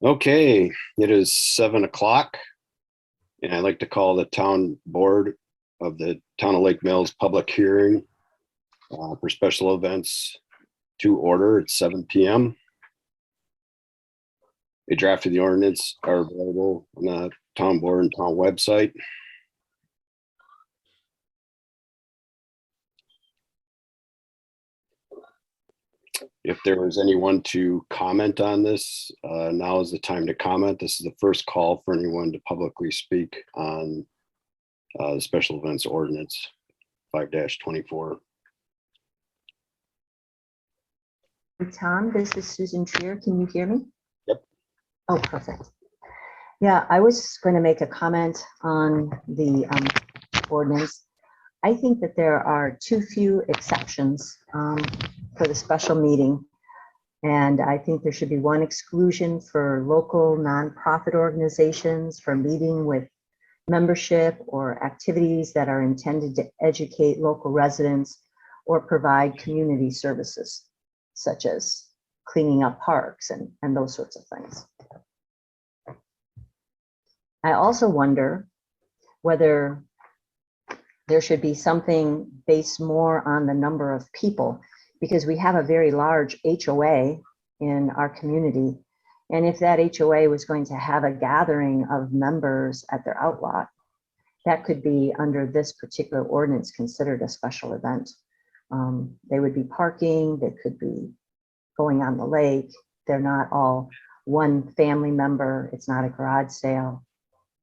Okay, it is 7 o'clock, and I'd like to call the town board of the Town of Lake Mills public hearing for special events to order at 7 p.m. A draft of the ordinance are available on the town board and town website. If there was anyone to comment on this, now is the time to comment. This is the first call for anyone to publicly speak on the special events ordinance 5-24. Tom, this is Susan Trier. Can you hear me? Yep. Oh, perfect. Yeah, I was going to make a comment on the ordinance. I think that there are too few exceptions for the special meeting. And I think there should be one exclusion for local nonprofit organizations for meeting with membership or activities that are intended to educate local residents or provide community services, such as cleaning up parks and those sorts of things. I also wonder whether there should be something based more on the number of people, because we have a very large HOA in our community. And if that HOA was going to have a gathering of members at their outlot, that could be under this particular ordinance considered a special event. They would be parking, they could be going on the lake. They're not all one family member. It's not a garage sale.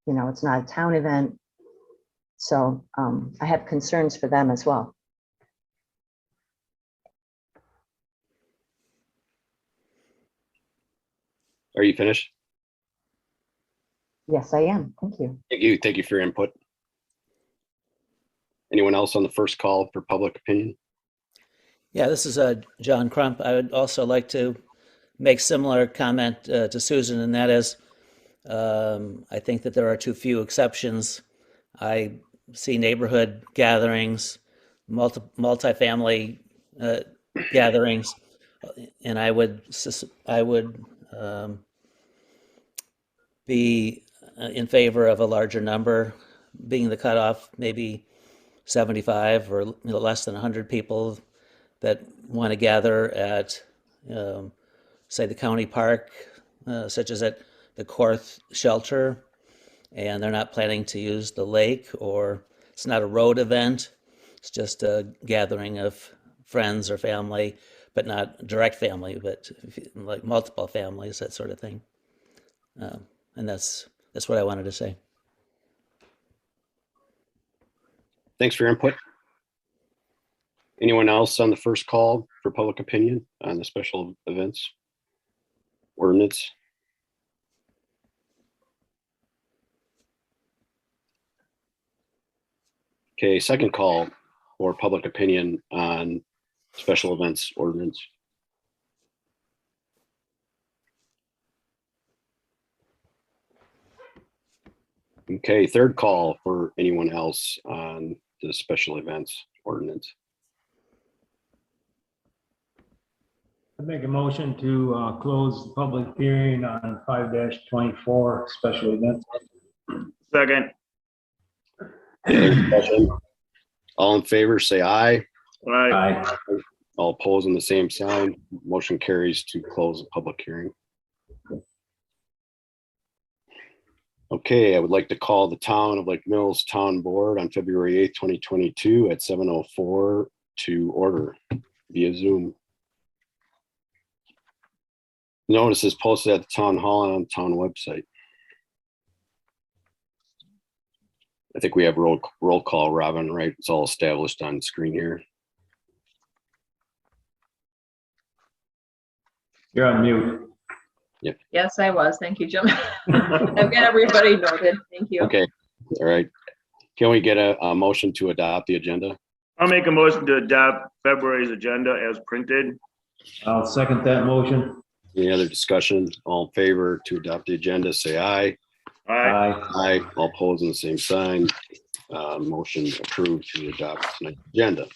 You know, it's not a town event. So I have concerns for them as well. Are you finished? Yes, I am. Thank you. Thank you for your input. Anyone else on the first call for public opinion? Yeah, this is John Crump. I would also like to make similar comment to Susan, and that is, I think that there are too few exceptions. I see neighborhood gatherings, multifamily gatherings, and I would be in favor of a larger number being the cutoff, maybe 75 or less than 100 people that want to gather at, say, the county park, such as at the Korth shelter, and they're not planning to use the lake, or it's not a road event. It's just a gathering of friends or family, but not direct family, but like multiple families, that sort of thing. And that's what I wanted to say. Thanks for your input. Anyone else on the first call for public opinion on the special events ordinance? Okay, second call for public opinion on special events ordinance. Okay, third call for anyone else on the special events ordinance. I make a motion to close the public hearing on 5-24 special events. Second. Any discussion? All in favor, say aye. Aye. All opposed on the same sign. Motion carries to close the public hearing. Okay, I would like to call the Town of Lake Mills Town Board on February 8th, 2022 at 7:04 to order via Zoom. Notice is posted at the town hall and on the town website. I think we have roll call, Robin, right? It's all established on the screen here. You're on mute. Yes, I was. Thank you, Jim. I've got everybody noted. Thank you. Okay, all right. Can we get a motion to adopt the agenda? I'll make a motion to adopt February's agenda as printed. I'll second that motion. Any other discussion? All in favor to adopt the agenda, say aye. Aye. Aye. All opposed on the same sign. Motion approved to adopt tonight's agenda.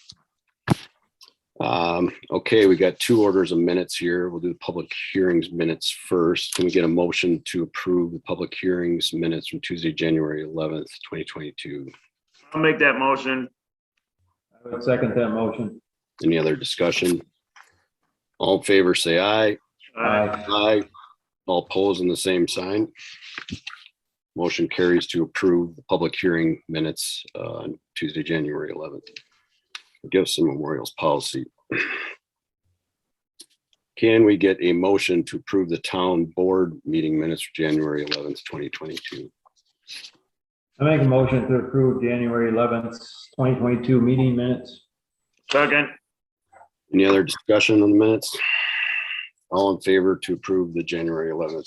Okay, we got two orders of minutes here. We'll do the public hearings minutes first. Can we get a motion to approve the public hearings minutes from Tuesday, January 11th, 2022? I'll make that motion. I would second that motion. Any other discussion? All in favor, say aye. Aye. Aye. All opposed in the same sign. Motion carries to approve the public hearing minutes on Tuesday, January 11th. Gifts and memorials policy. Can we get a motion to approve the town board meeting minutes for January 11th, 2022? I make a motion to approve January 11th, 2022 meeting minutes. Second. Any other discussion on the minutes? All in favor to approve the January 11th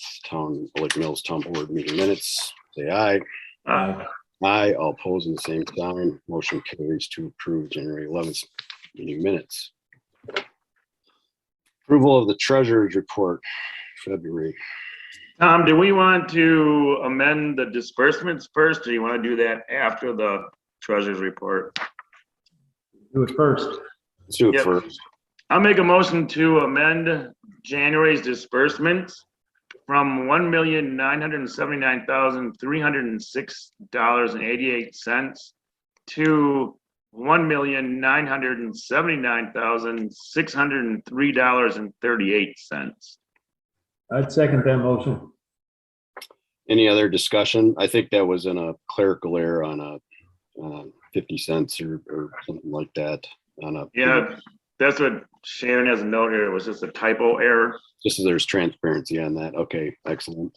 Lake Mills Town Board meeting minutes, say aye. Aye. Aye, all opposed in the same sign. Motion carries to approve January 11th meeting minutes. Approval of the treasurer's report, February. Tom, do we want to amend the disbursements first, or do you want to do that after the treasurer's report? Do it first. Let's do it Yep. first. I'll make a motion to amend January's disbursements from $1,979,306.88 to $1,979,603.38. I'd second that motion. Any other discussion? I think that was in a clerical error on a 50 cents or something like that on a. Yeah, that's what Sharon has a note here. It was just a typo error. Just so there's transparency on that. Okay, excellent.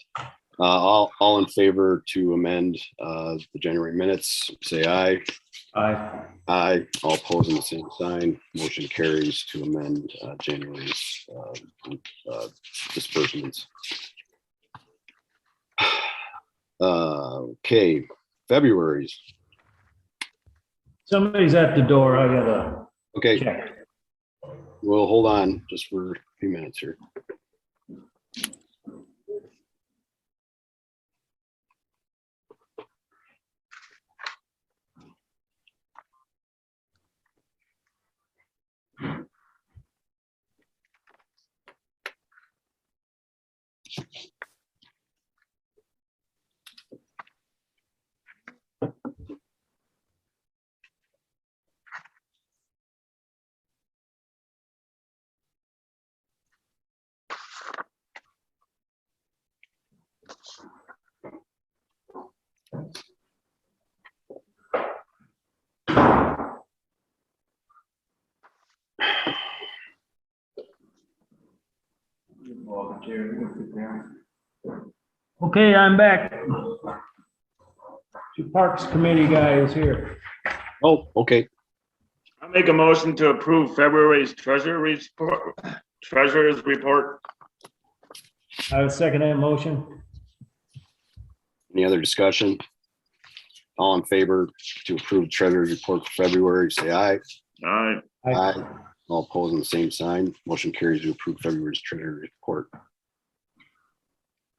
All in favor to amend the January minutes, say aye. Aye. Aye. All opposed in the same sign. Motion carries to amend January's disbursements. Okay, February's. Somebody's at the door. I gotta Okay, check. we'll hold on just for a few minutes here. Okay, I'm back. The Parks Committee guy is here. Oh, okay. I'll make a motion to approve February's treasurer's report. I would second that motion. Any other discussion? All in favor to approve treasurer's report for February, say aye. Aye. Aye. All opposed in the same sign. Motion carries to approve February's treasurer's report.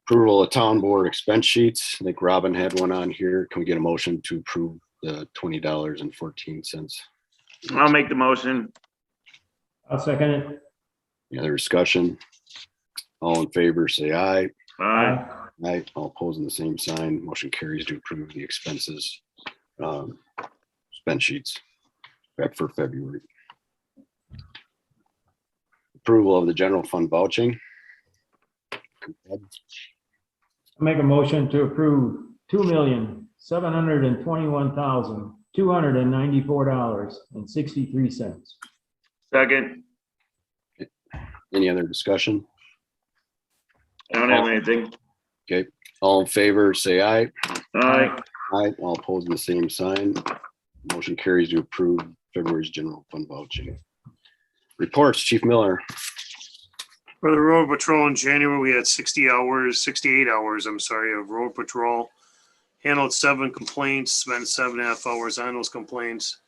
Approval of town board expense sheets. I think Robin had one on here. Can we get a motion to approve the $20.14? I'll make the motion. I'll second it. Any other discussion? All in favor, say aye. Aye. Aye. All opposed in the same sign. Motion carries to approve the expenses, expense sheets for February. Approval of the general fund vouching. Make a motion to approve $2,721,294.63. Second. Any other discussion? I don't have anything. Okay, all in favor, say aye. Aye. Aye. All opposed in the same sign. Motion carries to approve February's general fund vouching. Reports, Chief Miller. For the road patrol in January, we had 68 hours, of road patrol. Handled 7 complaints, spent 7.5 hours on those complaints.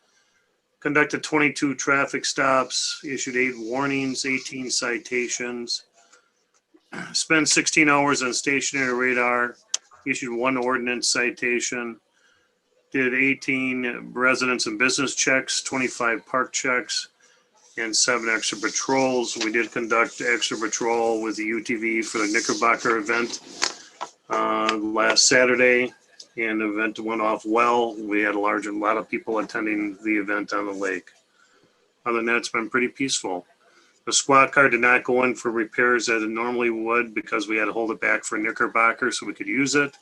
Conducted 22 traffic stops, issued 8 warnings, 18 citations. Spent 16 hours on stationary radar, issued 1 ordinance citation. Did 18 residents and business checks, 25 park checks. and 7 extra patrols. We did conduct extra patrol with the UTV for the Knickerbocker event last Saturday, and the event went off well. We had a lot of people attending the event on the lake. Other than that, it's been pretty peaceful. The squad car did not go in for repairs as it normally would because we had to hold it back for Knickerbocker so we could use it.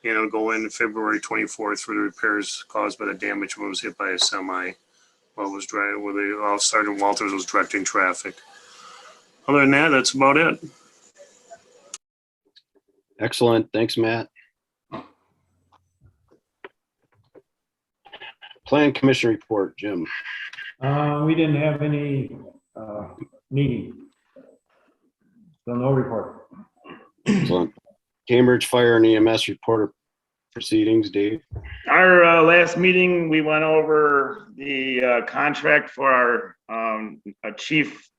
And it'll go in February 24th for the repairs caused by the damage when it was hit by a semi while it was driving, where the Sergeant Walters was directing traffic. Other than that, that's about it. Excellent. Thanks, Matt. Plan Commission report, Jim. We didn't have any meeting. So no report. Excellent. Cambridge Fire and EMS reporter proceedings, Dave. Our last meeting, we went over the contract for our chief,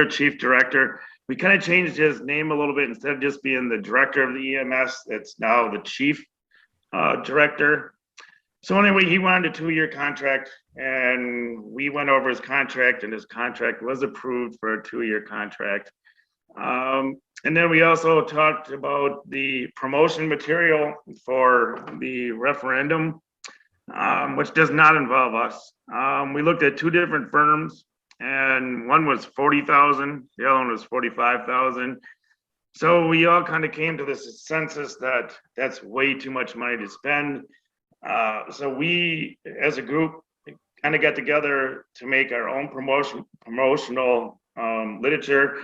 chief director. We kind of changed his name a little bit. Instead of just being the director of the EMS, it's now the chief director. So anyway, he wanted a 2-year contract, and we went over his contract, and his contract was approved for a 2-year contract. And then we also talked about the promotion material for the referendum, which does not involve us. We looked at 2 different firms, and one was 40,000, the other one was 45,000. So we all kind of came to this consensus that that's way too much money to spend. So we, as a group, kind of got together to make our own promotional literature,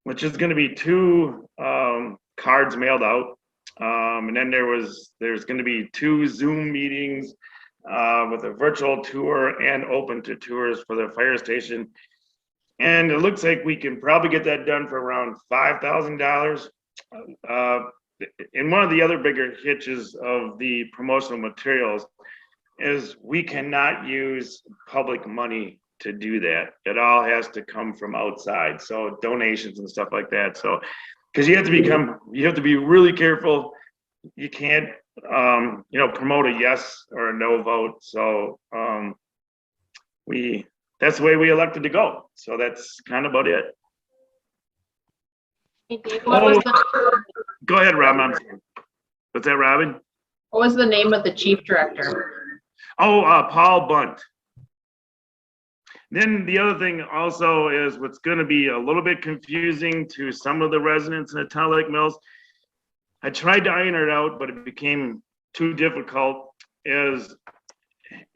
which is going to be 2 cards mailed out. And then there's going to be 2 Zoom meetings with a virtual tour and open to tours for the fire station. And it looks like we can probably get that done for around $5,000. And one of the other bigger hitches of the promotional materials is we cannot use public money to do that. It all has to come from outside. So donations and stuff like that. So, because you have to be really careful. You can't, promote a yes or a no vote. So that's the way we elected to go. So that's kind of about it. Hey, Dave, what was the, Go ahead, Rob. I'm sorry. What's that, Robin? what was the name of the chief director? Oh, Paul Bunt. Then the other thing also is what's going to be a little bit confusing to some of the residents in the town of Lake Mills. I tried to iron it out, but it became too difficult. Is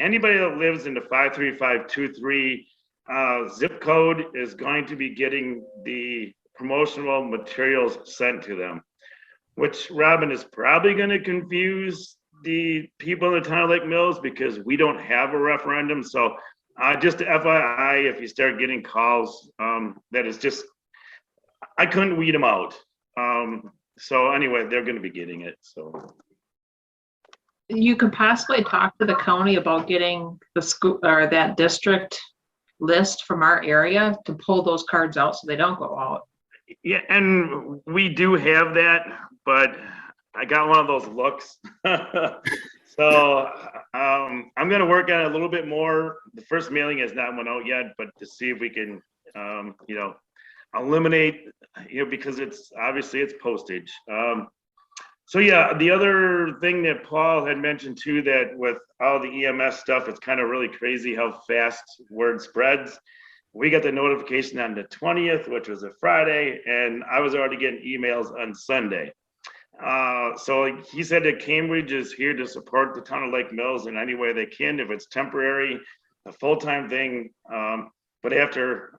anybody that lives in the 53523 zip code is going to be getting the promotional materials sent to them, which, Robin, is probably going to confuse the people in the town of Lake Mills because we don't have a referendum. So just FYI, if you start getting calls, that is just, I couldn't weed them out. So anyway, they're going to be getting it. So You could possibly talk to the county about getting the school or that district list from our area to pull those cards out so they don't go out. yeah, and we do have that, but I got one of those looks. So I'm going to work on it a little bit more. The first mailing has not went out yet, but to see if we can, eliminate, because it's obviously it's postage. So yeah, the other thing that Paul had mentioned too, that with all the EMS stuff, it's kind of really crazy how fast word spreads. We got the notification on the 20th, which was a Friday, and I was already getting emails on Sunday. So he said that Cambridge is here to support the town of Lake Mills in any way they can, if it's temporary, a full-time thing. But after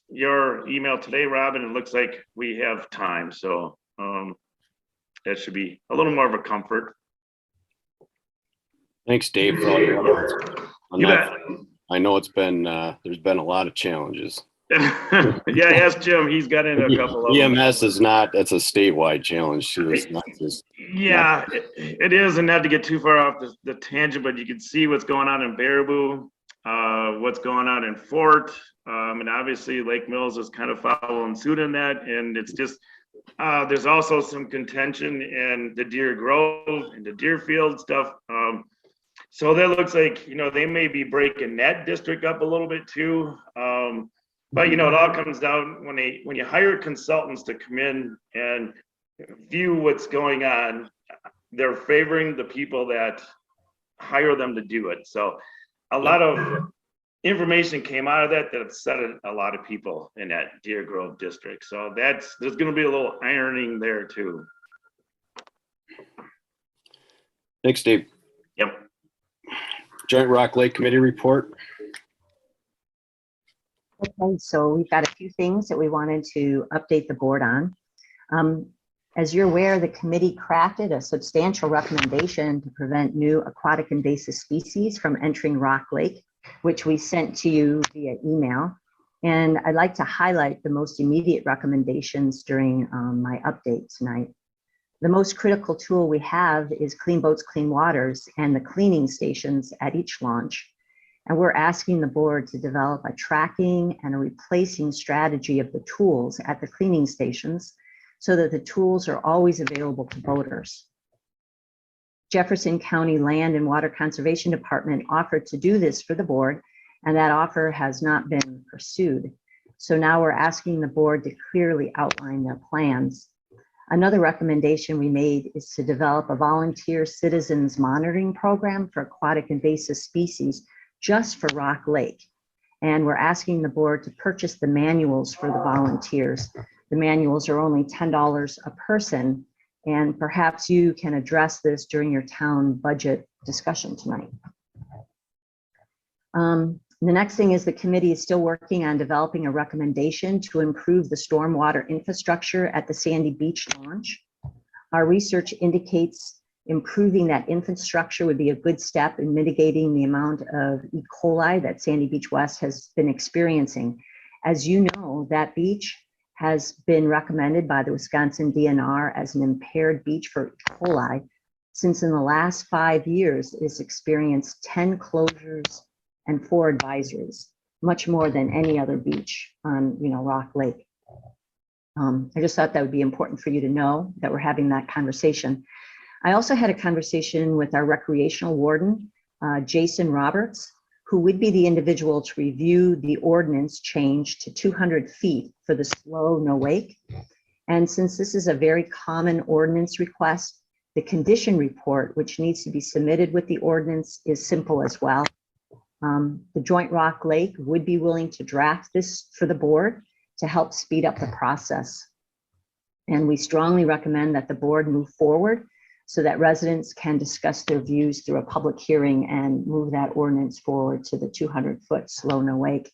your email today, Robin, it looks like we have time. So that should be a little more of a comfort. Thanks, Dave, for all your efforts. You bet. I know it's been, there's been a lot of challenges. Yeah, ask Jim. He's got in a couple of them. EMS is not, that's a statewide challenge too. It's not just. Yeah, it is, and not to get too far off the tangent, but you can see what's going on in Baraboo, what's going on in Fort, and obviously Lake Mills is kind of following suit in that, and it's just, there's also some contention in the Deer Grove and the Deerfield stuff. So that looks like, they may be breaking that district up a little bit too. But it all comes down when you hire consultants to come in and view what's going on, they're favoring the people that hire them to do it. So a lot of information came out of that upset a lot of people in that Deer Grove district. So there's going to be a little ironing there too. Thanks, Dave. Yep. Joint Rock Lake Committee report. Okay, so we've got a few things that we wanted to update the board on. As you're aware, the committee crafted a substantial recommendation to prevent new aquatic invasive species from entering Rock Lake, which we sent to you via email. And I'd like to highlight the most immediate recommendations during my update tonight. The most critical tool we have is Clean Boats, Clean Waters and the cleaning stations at each launch. And we're asking the board to develop a tracking and a replacing strategy of the tools at the cleaning stations so that the tools are always available to boaters. Jefferson County Land and Water Conservation Department offered to do this for the board, and that offer has not been pursued. So now we're asking the board to clearly outline their plans. Another recommendation we made is to develop a volunteer citizens monitoring program for aquatic invasive species just for Rock Lake. And we're asking the board to purchase the manuals for the volunteers. The manuals are only $10 a person, and perhaps you can address this during your town budget discussion tonight. The next thing is the committee is still working on developing a recommendation to improve the stormwater infrastructure at the Sandy Beach launch. Our research indicates improving that infrastructure would be a good step in mitigating the amount of E. coli that Sandy Beach West has been experiencing. As you know, that beach has been recommended by the Wisconsin DNR as an impaired beach for E. coli, since in the last 5 years it's experienced 10 closures and 4 advisories, much more than any other beach on Rock Lake. I just thought that would be important for you to know that we're having that conversation. I also had a conversation with our recreational warden, Jason Roberts, who would be the individual to review the ordinance change to 200 feet for the slow no wake. And since this is a very common ordinance request, the condition report, which needs to be submitted with the ordinance, is simple as well. The Joint Rock Lake would be willing to draft this for the board to help speed up the process. And we strongly recommend that the board move forward so that residents can discuss their views through a public hearing and move that ordinance forward to the 200-foot slow no wake.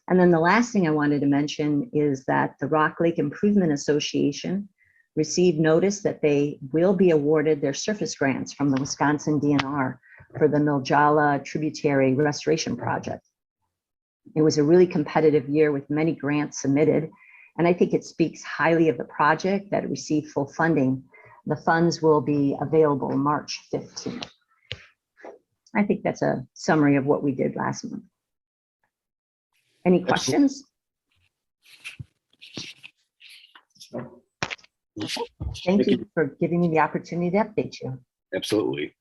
And then the last thing I wanted to mention is that the Rock Lake Improvement Association received notice that they will be awarded their surface grants from the Wisconsin DNR for the Miljala Tributary Restoration Project. It was a really competitive year with many grants submitted, and I think it speaks highly of the project that it received full funding. The funds will be available March 15th. I think that's a summary of what we did last month. Any questions? Thank you for giving me the opportunity to update you. Absolutely.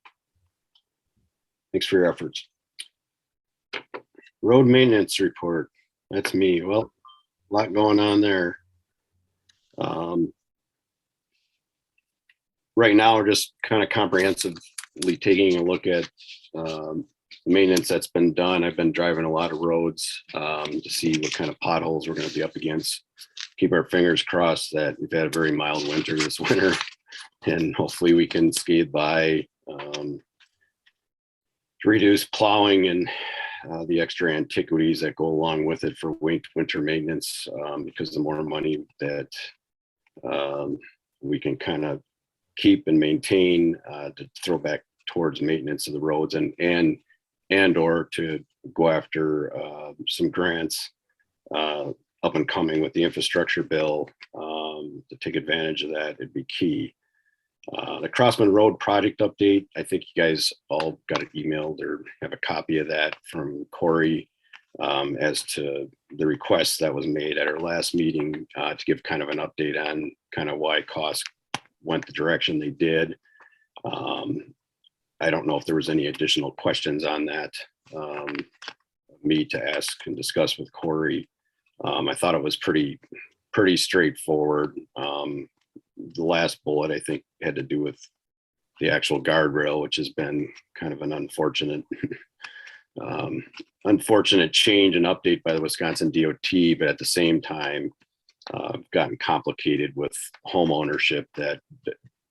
Thanks for your efforts. Road maintenance report. That's me. Well, a lot going on there. Right now, we're just kind of comprehensively taking a look at maintenance that's been done. I've been driving a lot of roads to see what kind of potholes we're going to be up against. Keep our fingers crossed that we've had a very mild winter this winter, and hopefully we can skate by to reduce plowing and the extra antiquities that go along with it for winter maintenance, because the more money that we can kind of keep and maintain to throw back towards maintenance of the roads and or to go after some grants up and coming with the infrastructure bill to take advantage of that, it'd be key. The Crossman Road project update, I think you guys all got it emailed or have a copy of that from Corey as to the request that was made at our last meeting to give kind of an update on kind of why costs went the direction they did. I don't know if there was any additional questions on that. Me to ask and discuss with Corey. I thought it was pretty straightforward. The last bullet, I think, had to do with the actual guardrail, which has been kind of an unfortunate change and update by the Wisconsin DOT, but at the same time, gotten complicated with home ownership that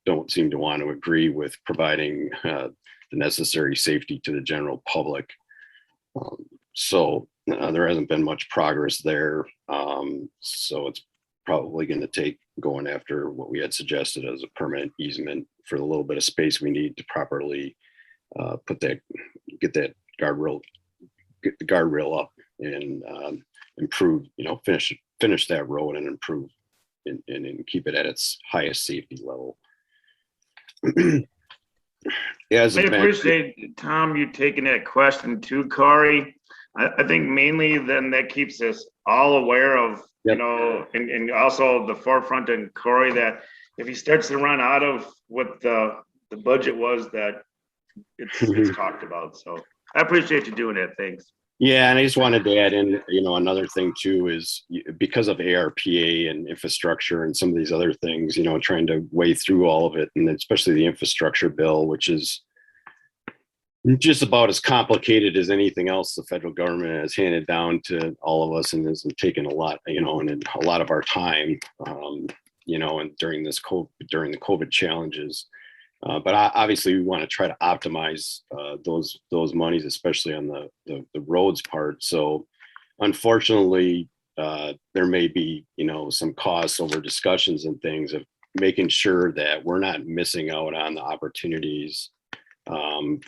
don't seem to want to agree with providing the necessary safety to the general public. So there hasn't been much progress there. So it's probably going to take going after what we had suggested as a permanent easement for the little bit of space we need to properly get the guardrail up and improve, finish that road and improve and keep it at its highest safety level. I appreciate, Tom, you taking that question too, Corey. I think mainly then that keeps us all aware of, Yep. And also the forefront and Corey, that if he starts to run out of what the budget was, that it's talked about. So I appreciate you doing that. Thanks. Yeah, and I just wanted to add in, another thing too is because of ARPA and infrastructure and some of these other things, trying to weigh through all of it, and especially the infrastructure bill, which is just about as complicated as anything else the federal government has handed down to all of us, and has taken a lot, and a lot of our time, and during the COVID challenges. But obviously we want to try to optimize those monies, especially on the roads part. So unfortunately, there may be, some costs over discussions and things of making sure that we're not missing out on the opportunities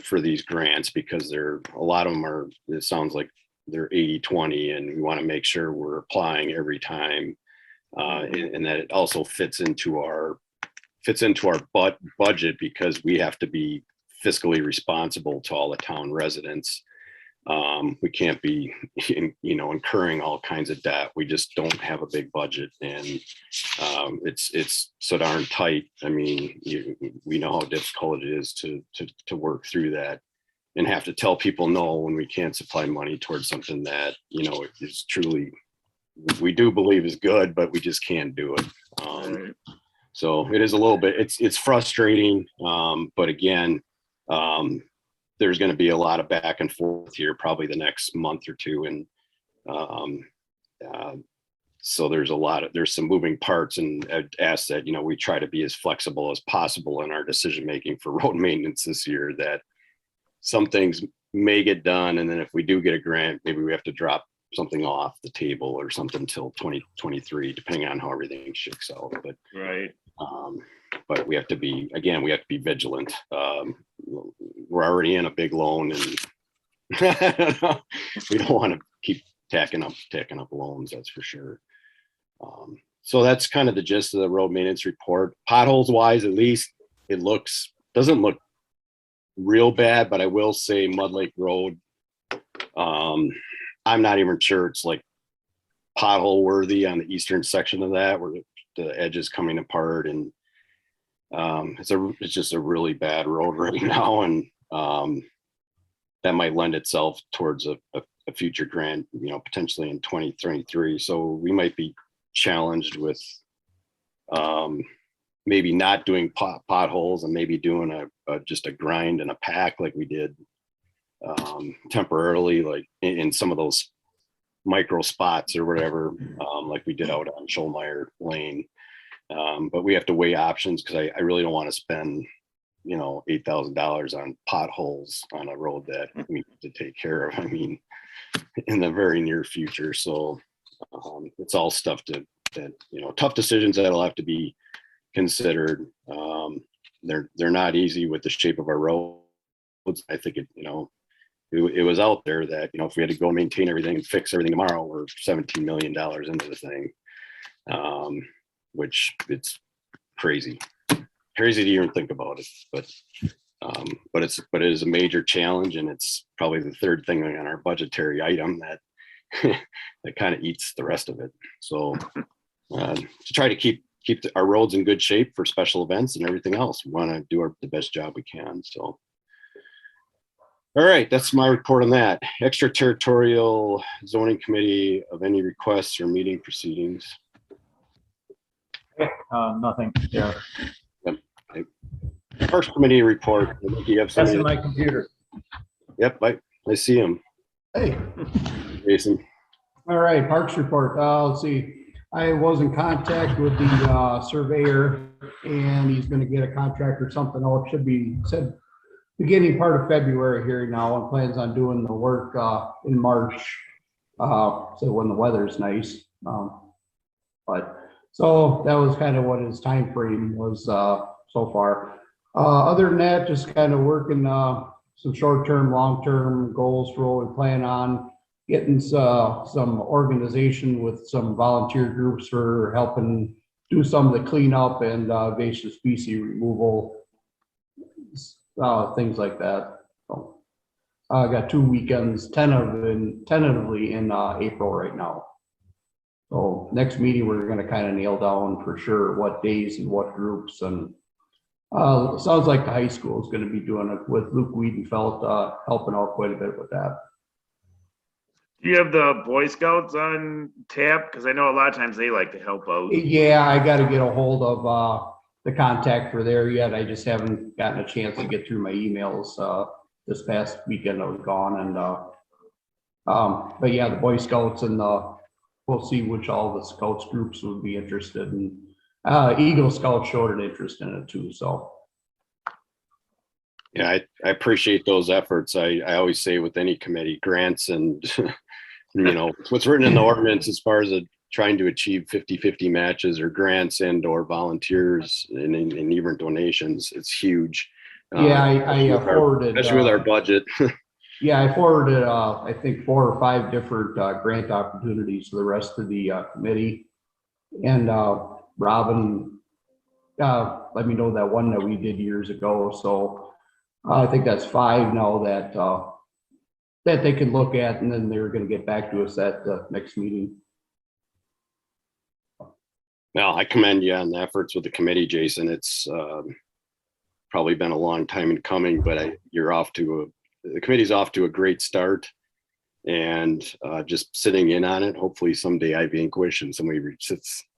for these grants, because a lot of them are, it sounds like they're 80-20, and we want to make sure we're applying every time, and that it also fits into our budget, because we have to be fiscally responsible to all the town residents. We can't be, incurring all kinds of debt. We just don't have a big budget, and it's so darn tight. I mean, we know how difficult it is to work through that, and have to tell people no when we can't supply money towards something that, is truly, we do believe is good, but we just can't do it. So it is a little bit, it's frustrating. But again, there's going to be a lot of back and forth here, probably the next month or two. And so there's some moving parts, and I'd ask that, we try to be as flexible as possible in our decision-making for road maintenance this year, that some things may get done. And then if we do get a grant, maybe we have to drop something off the table or something till 2023, depending on how everything shakes out. But Right. But we have to be vigilant. We're already in a big loan, and we don't want to keep tacking up loans, that's for sure. So that's kind of the gist of the road maintenance report. Potholes wise, at least it doesn't look real bad, but I will say Mud Lake Road, I'm not even sure it's like pothole worthy on the eastern section of that, where the edge is coming apart, and it's just a really bad road right now, and that might lend itself towards a future grant, potentially in 2023. So we might be challenged with maybe not doing potholes, and maybe doing just a grind and a pack like we did temporarily, like in some of those micro spots or whatever, like we did out on Scholmeyer Lane. But we have to weigh options, because I really don't want to spend, $8,000 on potholes on a road that we need to take care of, in the very near future. So it's all stuff that tough decisions that'll have to be considered. They're not easy with the shape of our roads. I think it was out there that, if we had to go maintain everything and fix everything tomorrow, we're $17 million into the thing, which it's crazy to even think about it. But it is a major challenge, and it's probably the third thing on our budgetary item that that kind of eats the rest of it. So to try to keep our roads in good shape for special events and everything else, we want to do the best job we can. So All right, that's my report on that. Extraterritorial zoning committee of any requests or meeting proceedings. Nothing there. First committee report. I think you have That's somebody. in my computer. Yep, I see him. Hey, Jason. all right, Parks report. Let's see. I was in contact with the surveyor and he's gonna get a contract or something. Oh, it should be said beginning part of February here now, and plans on doing the work in March. So when the weather's nice. But so that was kind of what his time frame was so far. Other than that, just kind of working some short-term, long-term goals for what we plan on. Getting some organization with some volunteer groups for helping do some of the cleanup and invasive species removal, things like that. So I got 2 weekends, tentatively in April right now. So next meeting, we're going to kind of nail down for sure what days and what groups. And it sounds like the high school is going to be doing it with Luke Wiedenfeld helping out quite a bit with that. Do you have the Boy Scouts on tap? Because I know a lot of times they like to help out. Yeah, I got to get a hold of the contact for there yet. I just haven't gotten a chance to get through my emails. This past weekend I was gone, and but yeah, the Boy Scouts and we'll see which all the Scouts groups would be interested in. Eagle Scouts showed an interest in it too, so. Yeah, I appreciate those efforts. I always say with any committee, grants and, what's written in the ordinance as far as trying to achieve 50-50 matches or grants and or volunteers and even donations, it's huge. Yeah, I forwarded. Especially with our budget. Yeah, I forwarded, I think 4 or 5 different grant opportunities to the rest of the committee. And Robin let me know that one that we did years ago. So I think that's 5 now that that they can look at, and then they're going to get back to us at the next meeting. Well, I commend you on the efforts with the committee, Jason. It's probably been a long time in coming, but the committee's off to a great start, and just sitting in on it. Hopefully someday I vanquish and somebody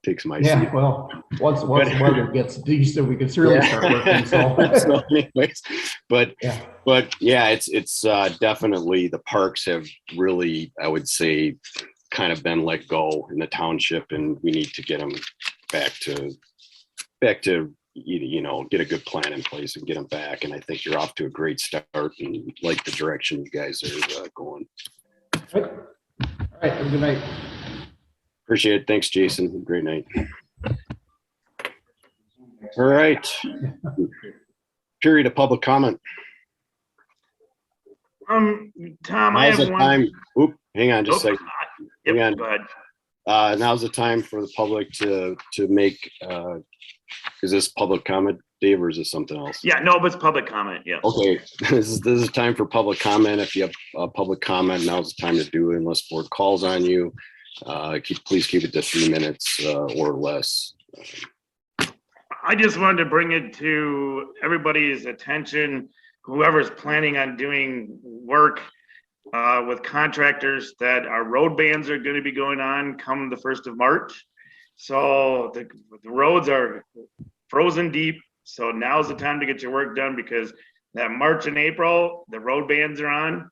takes my Yeah, seat. well, once the weather gets decent, we can certainly start working. So anyways, but yeah, it's definitely the parks have really, I would say, kind of been let go in the township, and we need to get them back to get a good plan in place and get them back. And I think you're off to a great start and like the direction you guys are going. all right, have a good night. Appreciate it. Thanks, Jason. Great night. All right. Period of public comment. Tom, I Now's have the one. time. Oop, hang on just a second. Yep, hang on. go ahead. Now's the time for the public to make, is this public comment, Dave, or is this something else? Yeah, no, but it's public comment, yes. Okay, this is time for public comment. If you have a public comment, now's the time to do it unless board calls on you. Please keep it to 3 minutes or less. I just wanted to bring it to everybody's attention, whoever's planning on doing work with contractors, that our road bans are going to be going on come the 1st of March. So the roads are frozen deep. So now's the time to get your work done, because that March and April, the road bans are on,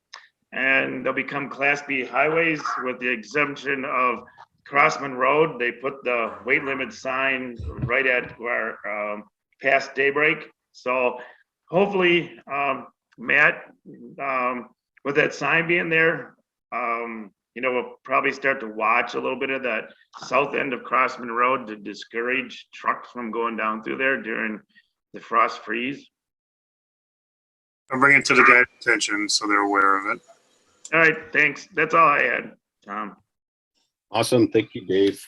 and they'll become Class B highways with the exemption of Crossman Road. They put the weight limit sign right at where past daybreak. So hopefully, Matt, with that sign being there, we'll probably start to watch a little bit of that south end of Crossman Road to discourage trucks from going down through there during the frost freeze. I'll bring it to the guy's attention so they're aware of it. All right, thanks. That's all I had, Tom. Awesome. Thank you, Dave.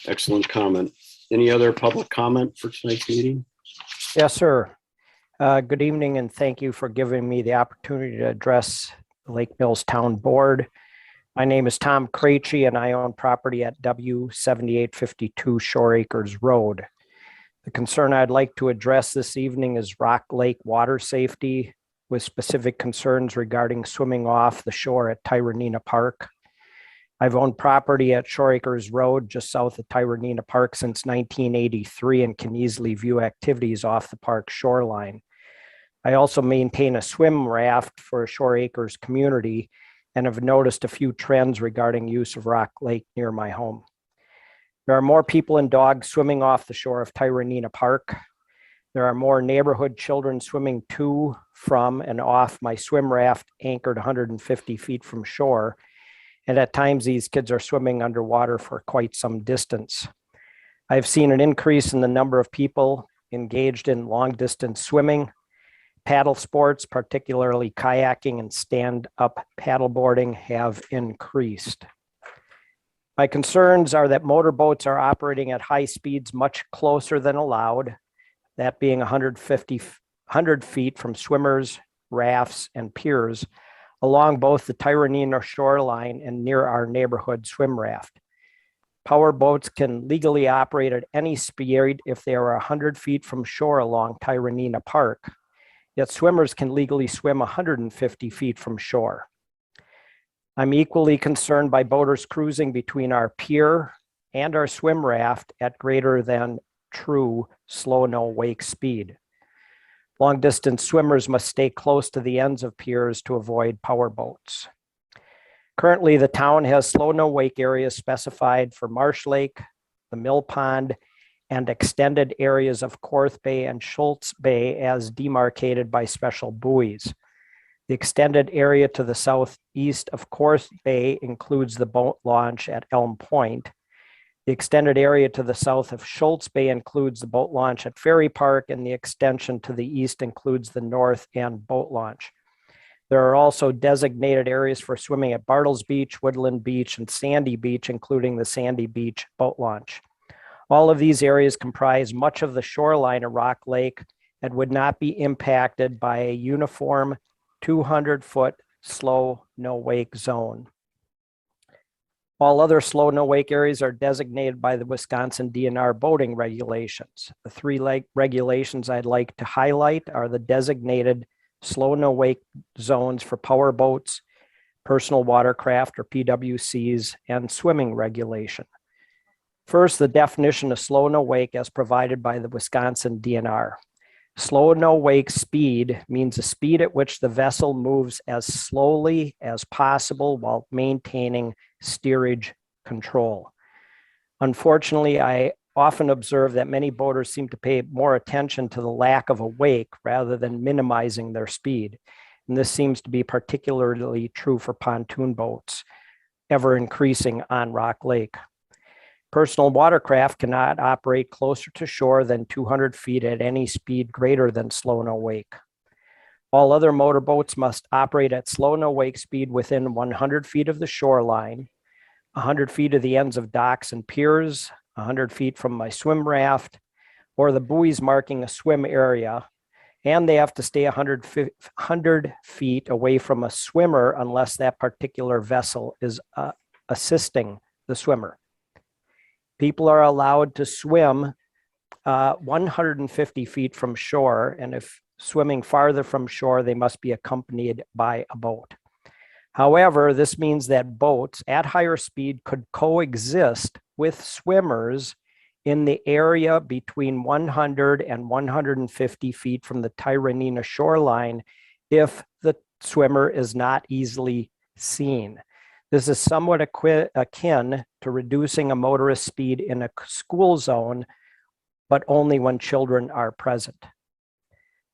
Excellent comment. Any other public comment for tonight's meeting? Yes, sir. Good evening, and thank you for giving me the opportunity to address the Lake Mills Town Board. My name is Tom Krejci, and I own property at W7852 Shore Acres Road. The concern I'd like to address this evening is Rock Lake water safety. with specific concerns regarding swimming off the shore at Tyranina Park. I've owned property at Shore Acres Road just south of Tyranina Park since 1983 and can easily view activities off the park shoreline. I also maintain a swim raft for Shore Acres community and have noticed a few trends regarding use of Rock Lake near my home. There are more people and dogs swimming off the shore of Tyranina Park. There are more neighborhood children swimming to, from, and off my swim raft anchored 150 feet from shore. And at times these kids are swimming underwater for quite some distance. I've seen an increase in the number of people engaged in long distance swimming. Paddle sports, particularly kayaking and stand-up paddleboarding, have increased. My concerns are that motorboats are operating at high speeds much closer than allowed, that being 100 feet from swimmers, rafts, and piers, along both the Tyranina shoreline and near our neighborhood swim raft. Power boats can legally operate at any speed if they are 100 feet from shore along Tyranina Park, yet swimmers can legally swim 150 feet from shore. I'm equally concerned by boaters cruising between our pier and our swim raft at greater than true slow no wake speed. Long distance swimmers must stay close to the ends of piers to avoid power boats. Currently, the town has slow no wake areas specified for Marsh Lake, the Mill Pond, and extended areas of Korth Bay and Schultz Bay as demarcated by special buoys. The extended area to the southeast of Korth Bay includes the boat launch at Elm Point. The extended area to the south of Schultz Bay includes the boat launch at Ferry Park, and the extension to the east includes the north end boat launch. There are also designated areas for swimming at Bartles Beach, Woodland Beach, and Sandy Beach, including the Sandy Beach boat launch. All of these areas comprise much of the shoreline of Rock Lake and would not be impacted by a uniform 200-foot slow no wake zone. All other slow no wake areas are designated by the Wisconsin DNR boating regulations. The three regulations I'd like to highlight are the designated slow no wake zones for power boats, personal watercraft or PWCs, and swimming regulation. First, the definition of slow no wake as provided by the Wisconsin DNR. Slow no wake speed means the speed at which the vessel moves as slowly as possible while maintaining steerage control. Unfortunately, I often observe that many boaters seem to pay more attention to the lack of a wake rather than minimizing their speed. And this seems to be particularly true for pontoon boats, ever increasing on Rock Lake. Personal watercraft cannot operate closer to shore than 200 feet at any speed greater than slow no wake. All other motorboats must operate at slow no wake speed within 100 feet of the shoreline, 100 feet of the ends of docks and piers, 100 feet from my swim raft, or the buoys marking a swim area, and they have to stay 100 feet away from a swimmer unless that particular vessel is assisting the swimmer. People are allowed to swim 150 feet from shore, and if swimming farther from shore, they must be accompanied by a boat. However, this means that boats at higher speed could coexist with swimmers in the area between 100 and 150 feet from the Tyranina shoreline if the swimmer is not easily seen. This is somewhat akin to reducing a motorist's speed in a school zone, but only when children are present.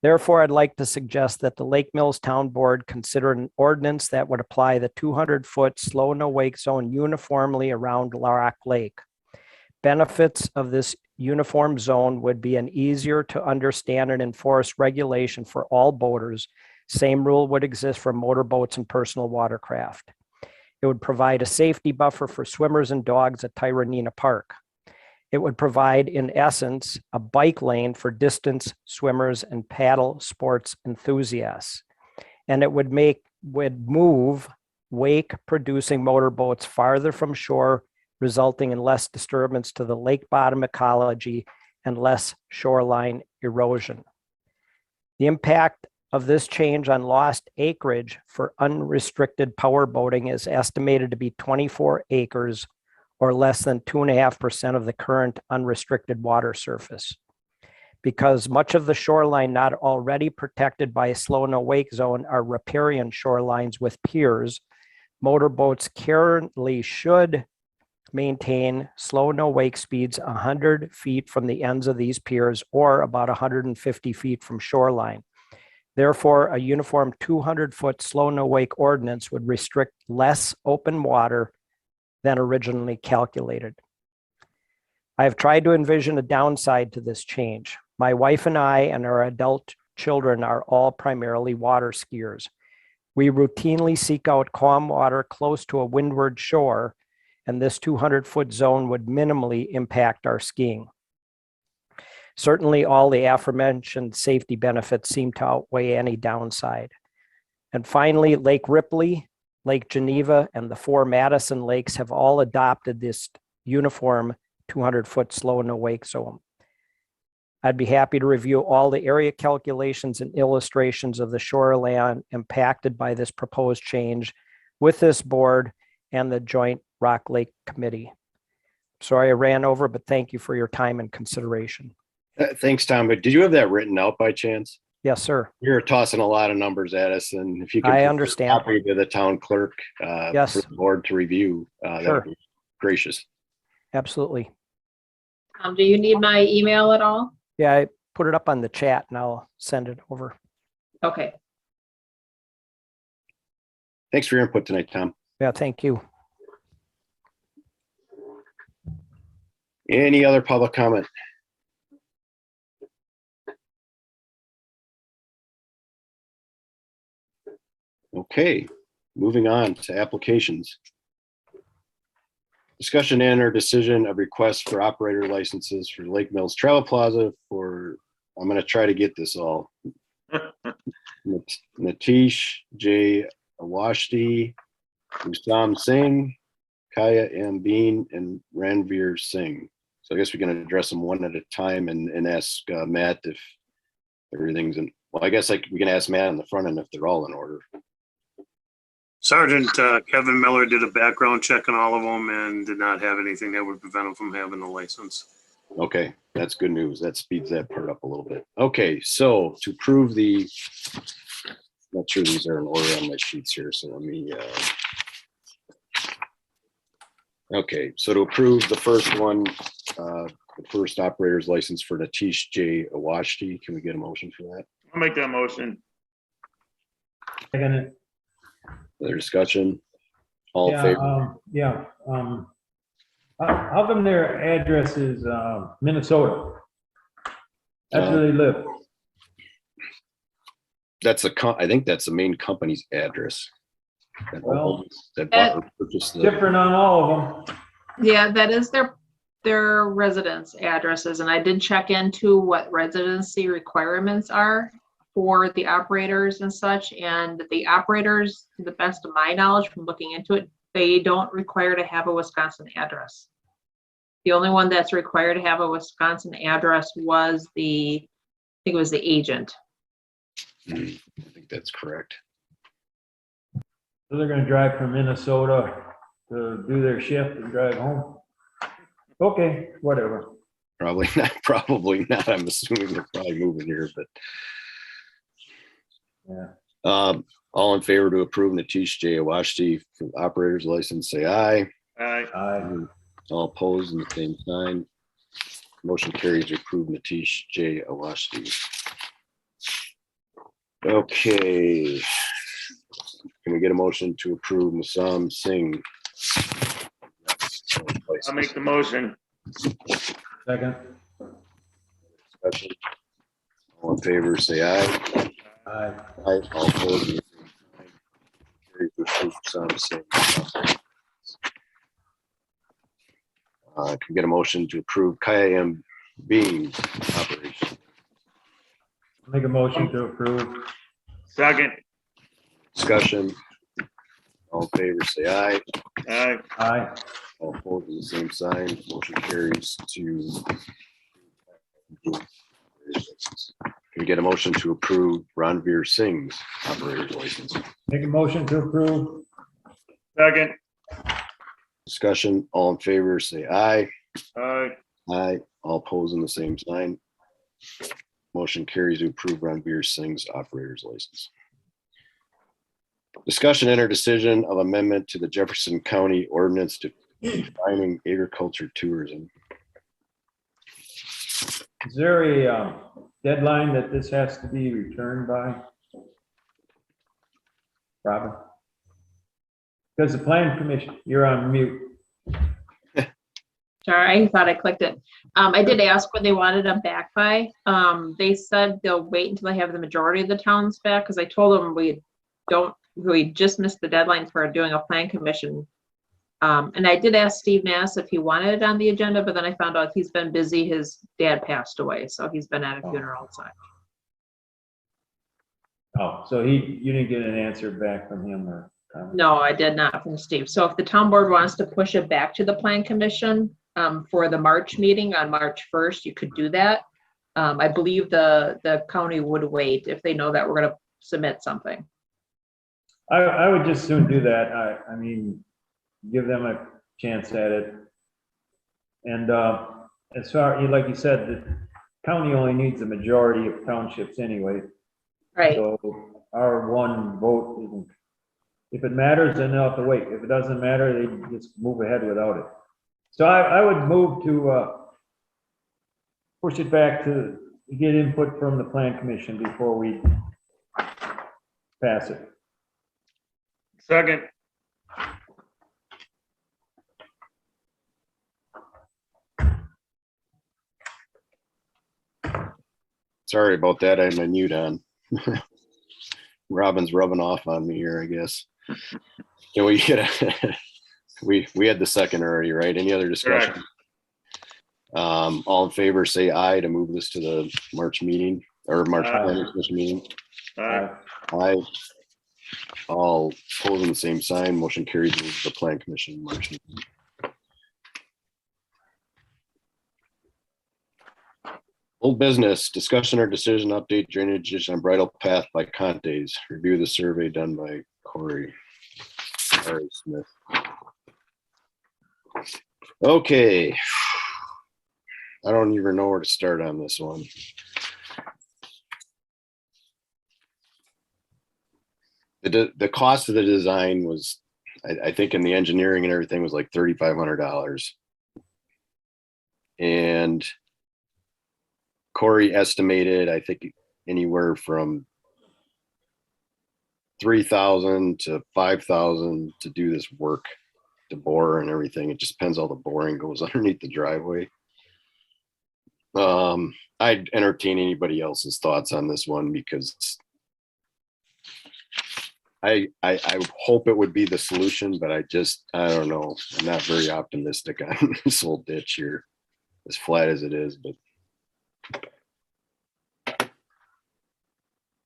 Therefore, I'd like to suggest that the Lake Mills Town Board consider an ordinance that would apply the 200-foot slow no wake zone uniformly around Rock Lake. Benefits of this uniform zone would be an easier to understand and enforce regulation for all boaters. Same rule would exist for motorboats and personal watercraft. It would provide a safety buffer for swimmers and dogs at Tyranina Park. It would provide, in essence, a bike lane for distance swimmers and paddle sports enthusiasts. And it would move wake-producing motorboats farther from shore, resulting in less disturbance to the lake bottom ecology and less shoreline erosion. The impact of this change on lost acreage for unrestricted power boating is estimated to be 24 acres or less than 2.5% of the current unrestricted water surface. Because much of the shoreline not already protected by a slow no wake zone are riparian shorelines with piers, motorboats currently should maintain slow no wake speeds 100 feet from the ends of these piers or about 150 feet from shoreline. Therefore, a uniform 200-foot slow no wake ordinance would restrict less open water than originally calculated. I have tried to envision a downside to this change. My wife and I and our adult children are all primarily water skiers. We routinely seek out calm water close to a windward shore, and this 200-foot zone would minimally impact our skiing. Certainly, all the aforementioned safety benefits seem to outweigh any downside. And finally, Lake Ripley, Lake Geneva, and the 4 Madison lakes have all adopted this uniform 200-foot slow no wake zone. I'd be happy to review all the area calculations and illustrations of the shoreline impacted by this proposed change with this board and the Joint Rock Lake Committee. Sorry I ran over, but thank you for your time and consideration. Thanks, Tom. But did you have that written out by chance? Yes, sir. You're tossing a lot of numbers at us, and if you could I put a understand. copy to the town clerk Yes. for the board to review, that Sure. would be gracious. Absolutely. Do you need my email at all? Yeah, I put it up on the chat and I'll send it over. Okay. Thanks for your input tonight, Tom. Yeah, thank you. Any other public comment? Okay, moving on to applications. Discussion and or decision of request for operator licenses for Lake Mills Travel Plaza for, I'm going to try to get this all. Natish J. Awashti, Usam Singh, Kaya M. Bean, and Ranveer Singh. So I guess we can address them one at a time and ask Matt if everything's in, well, I guess we can ask Matt on the front end if they're all in order. Sergeant Kevin Miller did a background check on all of them and did not have anything that would prevent him from having the license. Okay, that's good news. That speeds that part up a little bit. Okay, so to prove the, not sure these are in order on my sheets here, so let me, okay, so to approve the first one, the first operator's license for Natish J. Awashti, can we get a motion for that? I'll make that motion. Second it. Other discussion? All in Yeah, favor? yeah. How come their address is Minnesota? That's where they live. That's I think that's the main company's address. Well, That bought or purchased the, Different on all of them. Yeah, that is their residence addresses, and I did check into what residency requirements are for the operators and such, and the operators, to the best of my knowledge from looking into it, they don't require to have a Wisconsin address. The only one that's required to have a Wisconsin address was I think it was the agent. I think that's correct. So they're gonna drive from Minnesota to do their shift and drive home. Okay, whatever. Probably not, probably not. I'm assuming they're probably moving here, but Yeah. all in favor to approve Natish J. Awashti for operator's license, say aye. Aye. All opposed in the same sign. Motion carries to approve Natish J. Awashti. Okay. Can we get a motion to approve Musam Singh? I'll make the motion. Second. Discussion. All in favor, say aye. Aye. Aye. All opposed in the same sign. Carries to approve Musam Singh. Can we get a motion to approve Kaya M. Bean operation? Make a motion to approve. Second. Discussion. All in favor, say aye. Aye. Aye. All opposed in the same sign. Motion carries to. Can we get a motion to approve Ranveer Singh's operator's license? Make a motion to approve. Second. Discussion, all in favor, say aye. Aye. Aye, all opposing the same sign. Motion carries to approve Ranveer Singh's operator's license. Discussion enter decision of amendment to the Jefferson County Ordinance defining agriculture tourism. Is there a deadline that this has to be returned by? Robin? Because the plan commission, you're on mute. Sorry, I thought I clicked it. I did ask when they wanted them back by. They said they'll wait until they have the majority of the towns back, because I told them we just missed the deadline for doing a plan commission. And I did ask Steve Nass if he wanted it on the agenda, but then I found out he's been busy. His dad passed away, so he's been at a funeral outside. Oh, so you didn't get an answer back from him or? No, I did not from Steve. So if the town board wants to push it back to the plan commission for the March meeting on March 1st, you could do that. I believe the county would wait if they know that we're going to submit something. I would just soon do that. I mean, give them a chance at it. And as far, like you said, the county only needs a majority of townships anyway. Right. So our one vote isn't, if it matters, then they'll have to wait. If it doesn't matter, they just move ahead without it. So I would move to push it back to get input from the plan commission before we pass it. Second. Sorry about that. I had my mute on. Robin's rubbing off on me here, I guess. Can we get a, we had the second already, right? Any other discussion? Correct. All in favor, say aye to move this to the March meeting or March Aye. planning commission meeting. Aye. Aye. All opposing the same sign. Motion carries to the plan commission March meeting. Old business, discussion or decision update drainage on Bridle Path by Contes. Review the survey done by Corey Smith. Okay. I don't even know where to start on this one. The cost of the design was, I think in the engineering and everything was like $3,500. And Corey estimated, I think, anywhere from $3,000 to $5,000 to do this work, to bore and everything. It just depends how the boring goes underneath the driveway. I'd entertain anybody else's thoughts on this one because I hope it would be the solution, but I don't know. I'm not very optimistic on this whole ditch here, as flat as it is, but.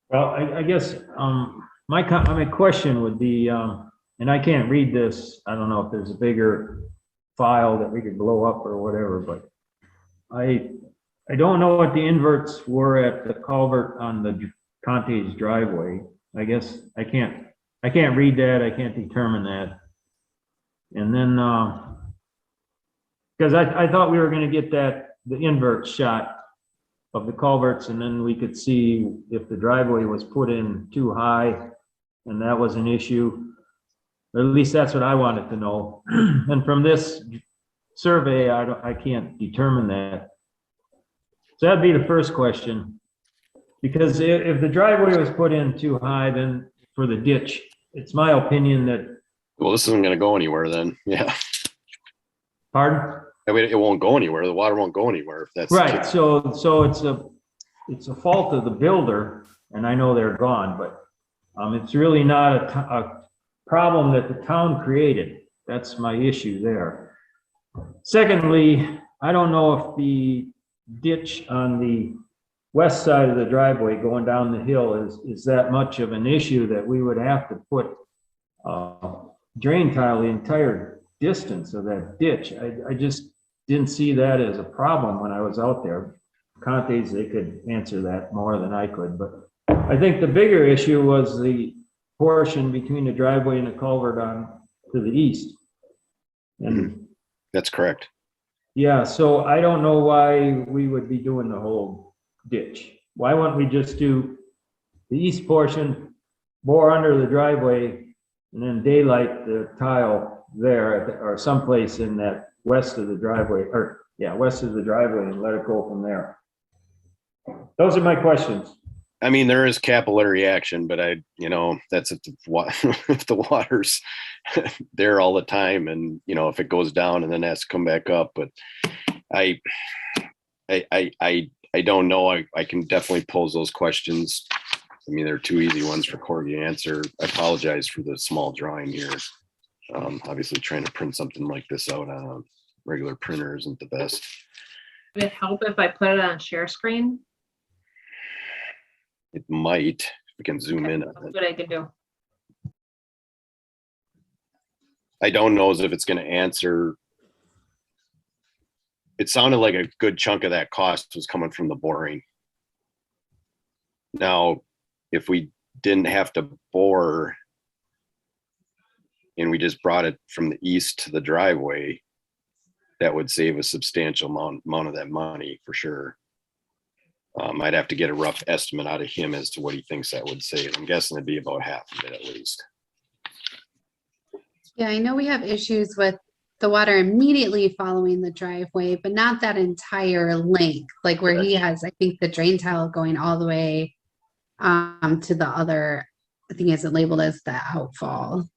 Well, I guess my question would be, and I can't read this. I don't know if there's a bigger file that we could blow up or whatever, but I don't know what the inverts were at the culvert on the Conte's driveway. I guess I can't read that. I can't determine that. And then because I thought we were going to get the invert shot of the culverts, and then we could see if the driveway was put in too high, and that was an issue. Or at least that's what I wanted to know. And from this survey, I can't determine that. So that'd be the first question. Because if the driveway was put in too high, then for the ditch, it's my opinion that. Well, this isn't going to go anywhere then. Yeah. Pardon? I mean, it won't go anywhere. The water won't go anywhere if that's right. So it's a fault of the builder, and I know they're gone, but it's really not a problem that the town created. That's my issue there. Secondly, I don't know if the ditch on the west side of the driveway going down the hill is that much of an issue that we would have to put drain tile the entire distance of that ditch. I just didn't see that as a problem when I was out there. Contes, they could answer that more than I could, but I think the bigger issue was the portion between the driveway and the culvert on to the east. And That's correct. yeah, so I don't know why we would be doing the whole ditch. Why wouldn't we just do the east portion, bore under the driveway, and then daylight the tile there or someplace in that west of the driveway, or yeah, west of the driveway, and let it go from there. Those are my questions. I mean, there is capillary action, but that's if if the water's there all the time, and if it goes down and then has to come back up. But I don't know. I can definitely pose those questions. I mean, they're two easy ones for Corey to answer. I apologize for the small drawing here. Obviously, trying to print something like this out on a regular printer isn't the best. Would it help if I put it on share screen? It might, if we can zoom in on That's it. what I can do. I don't know as if it's going to answer. It sounded like a good chunk of that cost was coming from the boring. Now, if we didn't have to bore and we just brought it from the east to the driveway, that would save a substantial amount of that money for sure. I'd have to get a rough estimate out of him as to what he thinks that would save. I'm guessing it'd be about half of it at least. Yeah, I know we have issues with the water immediately following the driveway, but not that entire length, like where he has, I think, the drain tile going all the way to the other, I think is it labeled as the outfall.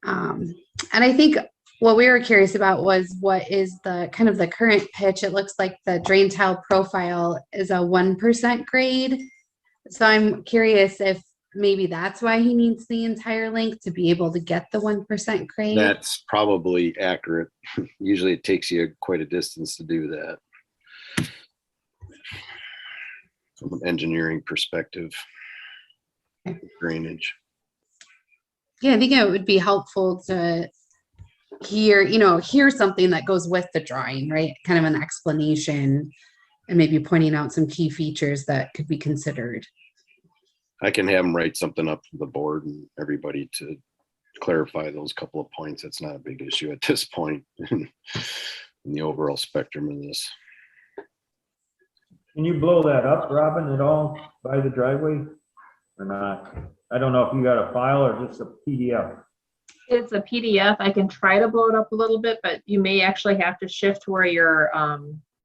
And I think what we were curious about was what is the kind of the current pitch. It looks like the drain tile profile is a 1% grade. So I'm curious if maybe that's why he needs the entire length to be able to get the 1% grade. That's probably accurate. Usually it takes you quite a distance to do that. From an engineering perspective, drainage. Yeah, I think it would be helpful to hear something that goes with the drawing, right? Kind of an explanation and maybe pointing out some key features that could be considered. I can have him write something up for the board and everybody to clarify those couple of points. That's not a big issue at this point in the overall spectrum of this. Can you blow that up, Robin, at all by the driveway or not? I don't know if you got a file or just a PDF. It's a PDF. I can try to blow it up a little bit, but you may actually have to shift where your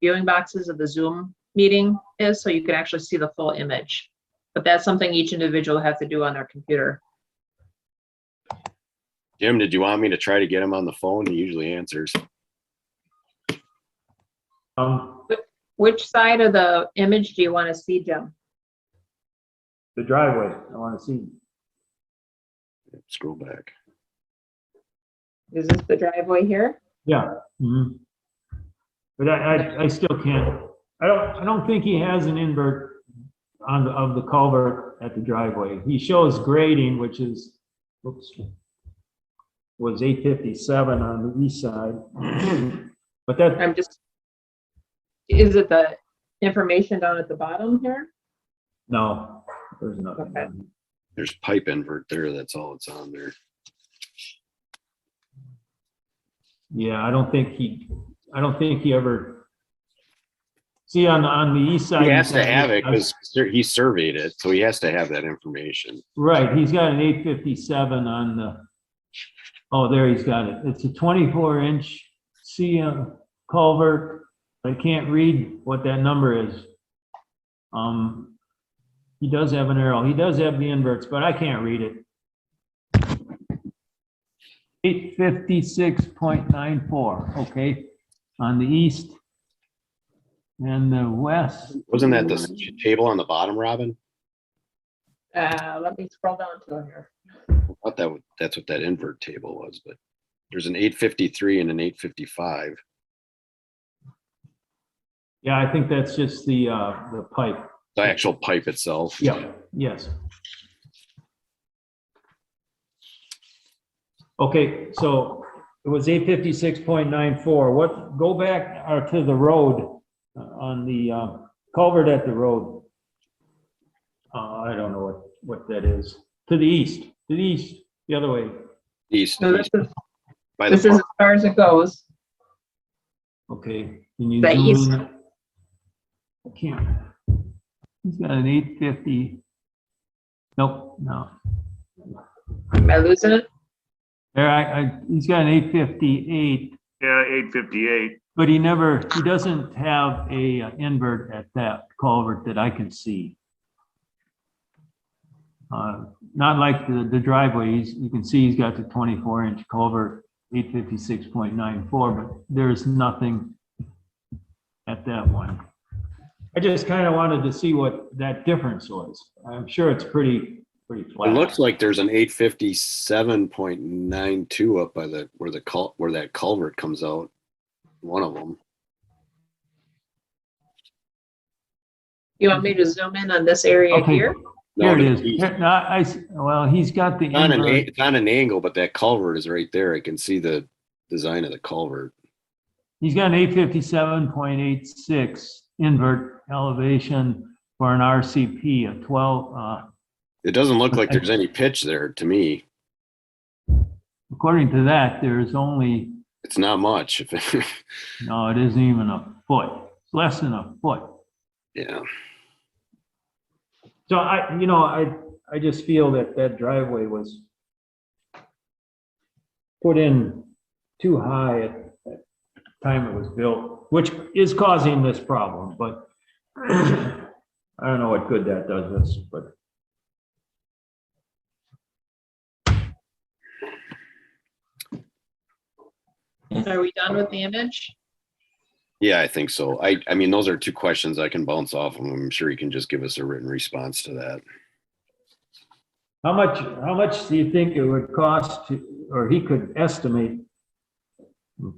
viewing boxes of the Zoom meeting is so you can actually see the full image. But that's something each individual has to do on their computer. Jim, did you want me to try to get him on the phone? He usually answers. Which side of the image do you want to see, Jim? The driveway, I want to see. Scroll back. Is this the driveway here? Yeah. Mm-hmm. But I still can't. I don't think he has an invert of the culvert at the driveway. He shows grading, which is, was 857 on the east side. But that Is it the information down at the bottom here? no, there's nothing. Okay. There's pipe invert there. That's all it's on there. Yeah, I don't think he ever. See on the east side. He has to have it because he surveyed it, so he has to have that information. Right, he's got an 857 on the, oh, there he's got it. It's a 24-inch CM culvert. I can't read what that number is. He does have an arrow. He does have the inverts, but I can't read it. 856.94, okay, on the east. And the west. Wasn't that the table on the bottom, Robin? Let me scroll down to it here. I thought that's what that invert table was, but there's an 853 and an 855. Yeah, I think that's just the pipe. The actual pipe itself. Yeah, yes. Okay, so it was 856.94. What, go back to the road on the culvert at the road. I don't know what that is. To the east, the other way. East, So this is, by the this is as park. far as it goes. Okay, can you The zoom east. in? I can't. He's got an 850. Nope, no. Am I losing it? There, he's got an 858, Yeah, 858. but he doesn't have a invert at that culvert that I can see. Not like the driveway. You can see he's got the 24-inch culvert, 856.94, but there's nothing at that one. I just kind of wanted to see what that difference was. I'm sure it's pretty It flat. looks like there's an 857.92 up by where that culvert comes out. One of them. You want me to zoom in on this area Okay. here? Here No, it is. Here, no, well, he's got the invert. It's on an angle, but that culvert is right there. I can see the design of the culvert. He's got an 857.86 invert elevation for an RCP, a 12. It doesn't look like there's any pitch there to me. According to that, there's only, It's not much. no, it isn't even a foot. It's less than a foot. Yeah. So I just feel that driveway was put in too high at the time it was built, which is causing this problem, but I don't know what good that does us, but. Are we done with the image? Yeah, I think so. I mean, those are two questions I can bounce off of. I'm sure you can just give us a written response to that. How much do you think it would cost to, or he could estimate,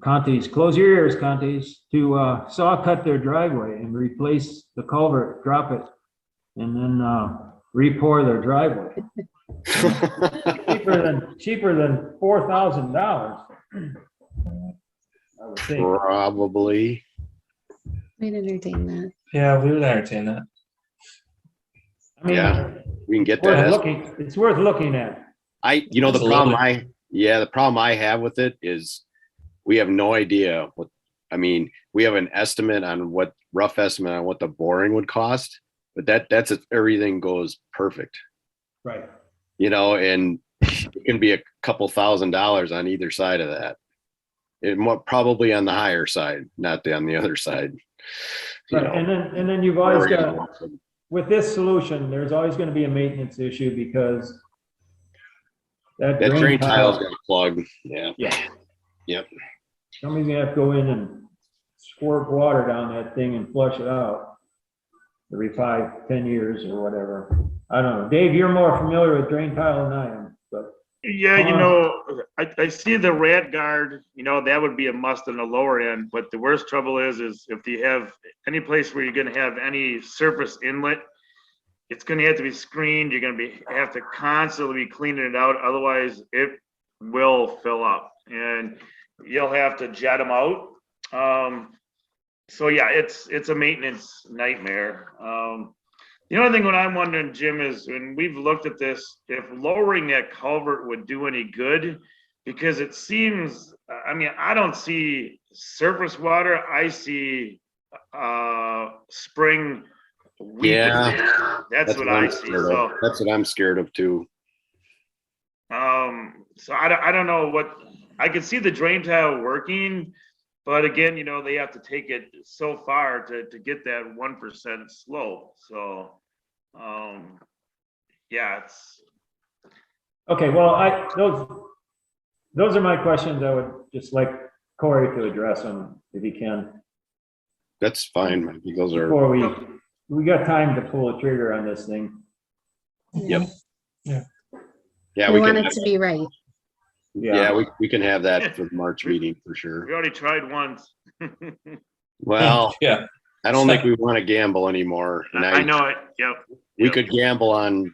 Contes, close your ears, Contes, to saw cut their driveway and replace the culvert, drop it, and then re-pour their driveway? Cheaper than $4,000. I would think. Probably. We'd entertain that. Yeah, we would entertain that. I mean, Yeah, we can get worth that. looking, it's worth looking at. The problem I have with it is we have no idea we have an estimate on rough estimate on what the boring would cost, but that's if everything goes perfect, Right. and it can be a couple $1,000s on either side of that. Probably on the higher side, not on the other side. Right. And then you've always got, with this solution, there's always going to be a maintenance issue because that drain tile's got to plug. Yeah. Yeah. Yep. Somebody's gonna have to go in and squirt water down that thing and flush it out every 5-10 years or whatever. I don't know. Dave, you're more familiar with drain tile than I am, but. Yeah, I see the rat guard, that would be a must on the lower end, but the worst trouble is if you have any place where you're gonna have any surface inlet, it's gonna have to be screened. You're gonna have to constantly be cleaning it out. Otherwise it will fill up and you'll have to jet them out. So yeah, it's a maintenance nightmare. The only thing what I'm wondering, Jim, is when we've looked at this, if lowering that culvert would do any good, because it seems, I don't see surface water. I see spring weeping. Yeah, that's what I see. So that's what I'm scared of too. So I don't know what, I can see the drain tile working, but again, they have to take it so far to get that 1% slope. So, yeah, it's. Okay, well, those are my questions. I would just like Corey to address them if he can. That's fine. I think those are. Before we got time to pull the trigger on this thing. Yep. Yeah. Yeah, We we want can. it to be right. Yeah, we can have that for the March meeting for sure. We already tried once. Well, Yeah. I don't think we want to gamble anymore. And I know it. Yep. We could gamble on,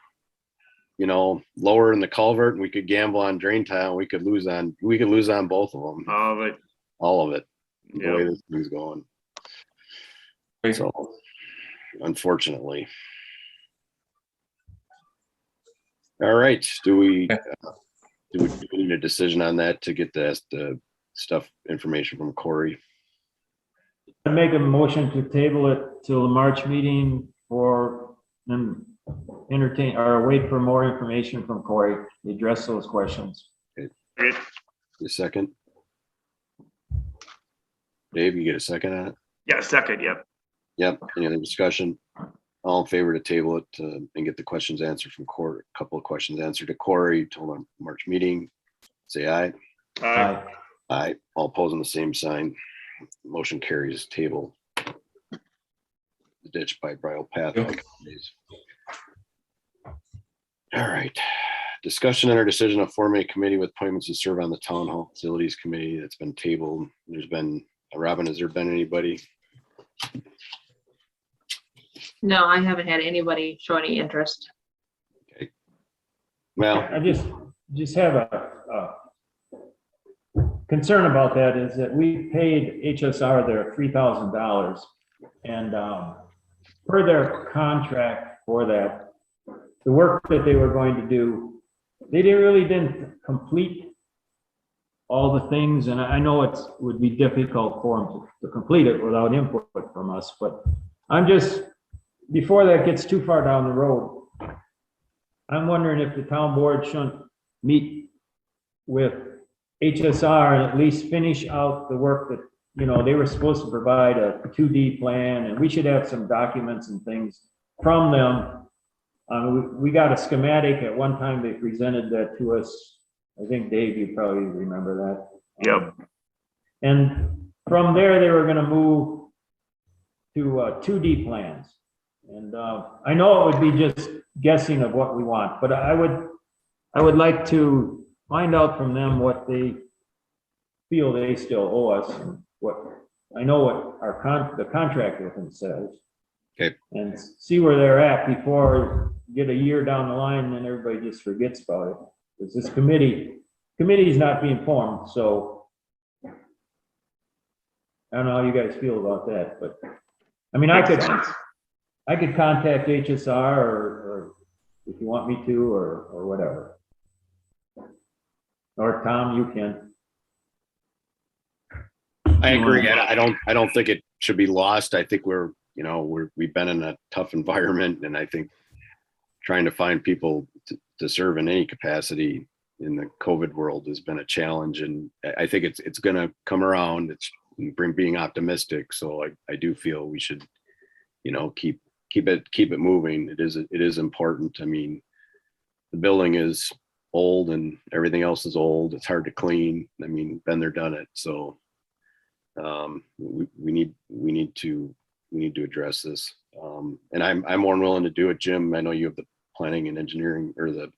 lowering the culvert, and we could gamble on drain tile. We could lose on both of them. But All of it. The way yeah. this thing's going. So unfortunately. All right, do we need a decision on that to get the information from Corey? I make a motion to table it till the March meeting for then entertain or wait for more information from Corey to address those questions. Great. A second? Dave, you get a second on it? Yeah, second, yep. Yep. Any other discussion? All in favor to table it and get the questions answered from Corey, a couple of questions answered to Corey till the March meeting, say aye. Aye. Aye. All opposing the same sign. Motion carries. Table. The ditch by bridle path. All right. Discussion and our decision of forming a committee with appointments to serve on the town hall facilities committee. That's been tabled. There's been, Robin, has there been anybody? No, I haven't had anybody show any interest. Okay. Well, I just have a concern about that is that we paid HSR their $3,000 and per their contract for that, the work that they were going to do, they didn't complete all the things, and I know it would be difficult for them to complete it without input from us, but I'm just, before that gets too far down the road, I'm wondering if the town board shouldn't meet with HSR and at least finish out the work that, you know, they were supposed to provide a 2D plan, and we should have some documents and things from them. We got a schematic at one time, they presented that to us. I think Dave, you probably remember that. Yep. And from there, they were gonna move to 2D plans. And I know it would be just guessing of what we want, but I would like to find out from them what they feel they still owe us, and what, I know what the contract with them says. Okay. And see where they're at before get a year down the line and then everybody just forgets about it. Because this committee is not being formed, so I don't know how you guys feel about that, but I mean, I could contact HSR or if you want me to, or whatever. Or Tom, you can. I agree. I don't think it should be lost. I think we've been in a tough environment, and I think trying to find people to serve in any capacity in the COVID world has been a challenge. And I think it's going to come around. It's being optimistic. So I do feel we should, keep it moving. It is important. I mean, the building is old and everything else is old. It's hard to clean. I mean, been there, done it. So we need to address this. And I'm more than willing to do it. Jim, I know you have the planning and engineering or the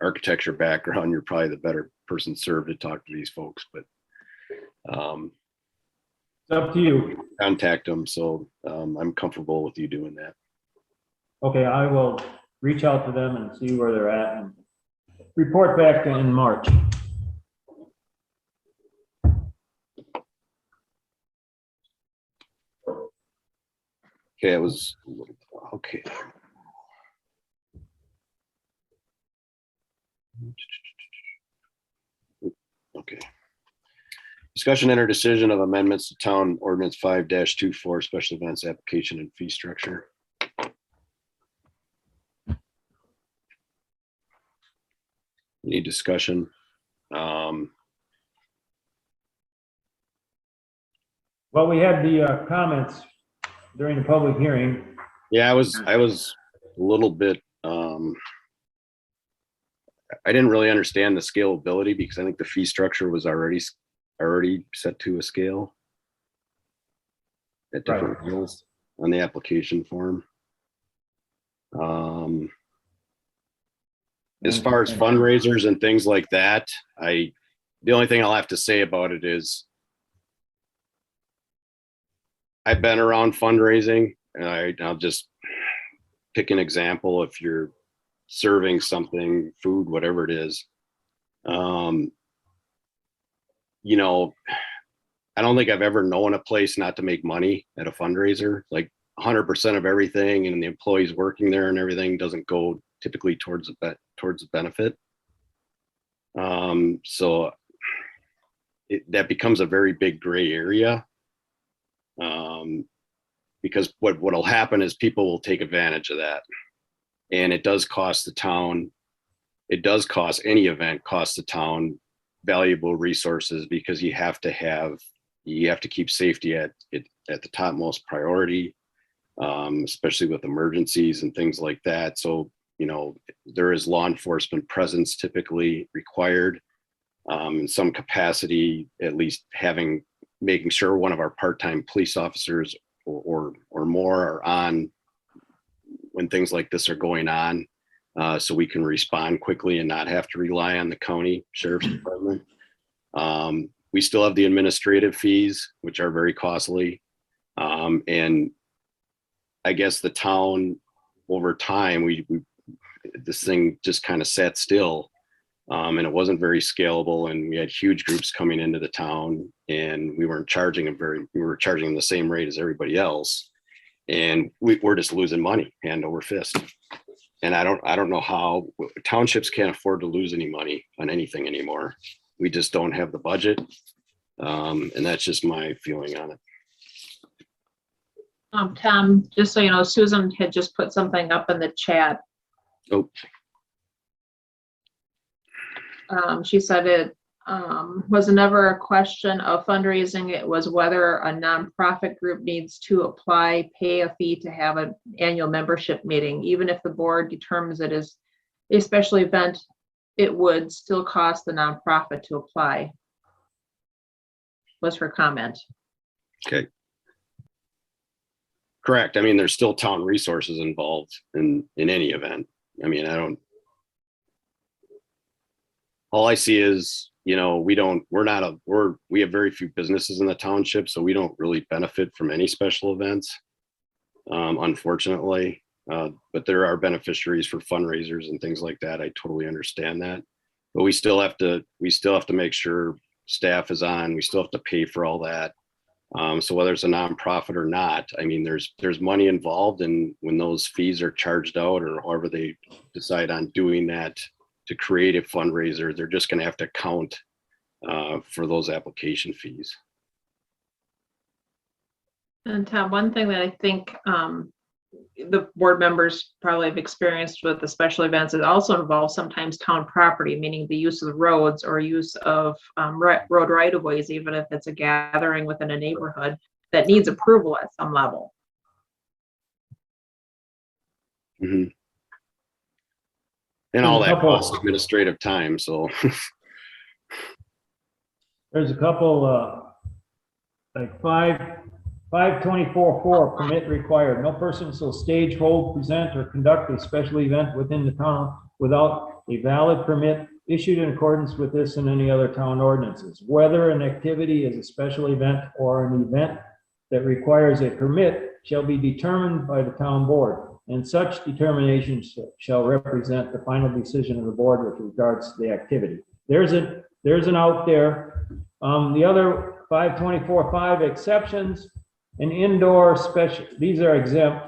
architecture background. You're probably the better person served to talk to these folks, but it's up to you. Contact them. So I'm comfortable with you doing that. Okay, I will reach out to them and see where they're at and report back in March. Okay, it was okay. Okay. Discussion and/or decision of amendments to Town Ordinance 5-24 Special Events Application and Fee Structure. Any discussion? Well, we had the comments during the public hearing. Yeah, I was a little bit, I didn't really understand the scalability because I think the fee structure was already set to a scale at different levels on the application form. As far as fundraisers and things like that, the only thing I'll have to say about it is I've been around fundraising, and I'll just pick an example. If you're serving something, food, whatever it is, I don't think I've ever known a place not to make money at a fundraiser. Like 100% of everything, and the employees working there and everything doesn't go typically towards the benefit. So that becomes a very big gray area. Because what'll happen is people will take advantage of that. And it does cost the town, any event costs the town valuable resources, because you have to keep safety at the topmost priority, especially with emergencies and things like that. So, there is law enforcement presence typically required, in some capacity, at least making sure one of our part-time police officers or more are on when things like this are going on, so we can respond quickly and not have to rely on the county sheriff's department. We still have the administrative fees, which are very costly. And I guess the town, over time, this thing just kind of sat still, and it wasn't very scalable, and we had huge groups coming into the town, and we weren't charging them we were charging them the same rate as everybody else. And we're just losing money hand over fist. And I don't know how townships can't afford to lose any money on anything anymore. We just don't have the budget. And that's just my feeling on it. Tom, just so you know, Susan had just put something up in the chat. Oh, She said it was never a question of fundraising. It was whether a nonprofit group needs to apply, pay a fee to have an annual membership meeting. Even if the board determines it is a special event, it would still cost the nonprofit to apply, was her comment. okay. Correct. I mean, there's still town resources involved in any event. I mean, all I see is, we have very few businesses in the township, so we don't really benefit from any special events, unfortunately. But there are beneficiaries for fundraisers and things like that. I totally understand that, but we still have to make sure staff is on. We still have to pay for all that. So whether it's a nonprofit or not, I mean, there's money involved, and when those fees are charged out, or however they decide on doing that to create a fundraiser, they're just going to have to account for those application fees. And Tom, one thing that I think the board members probably have experienced with the special events, it also involves sometimes town property, meaning the use of the roads or use of road right of ways, even if it's a gathering within a neighborhood that needs approval at some level. Mm-hmm. And all that costs administrative time, so. There's a couple, like 524.4 permit required. No person shall stage, hold, present, or conduct a special event within the town without a valid permit issued in accordance with this and any other town ordinances. Whether an activity is a special event or an event that requires a permit shall be determined by the town board, and such determination shall represent the final decision of the board with regards to the activity. There's an out there. The other 524.5 exceptions, an indoor special, these are exempt,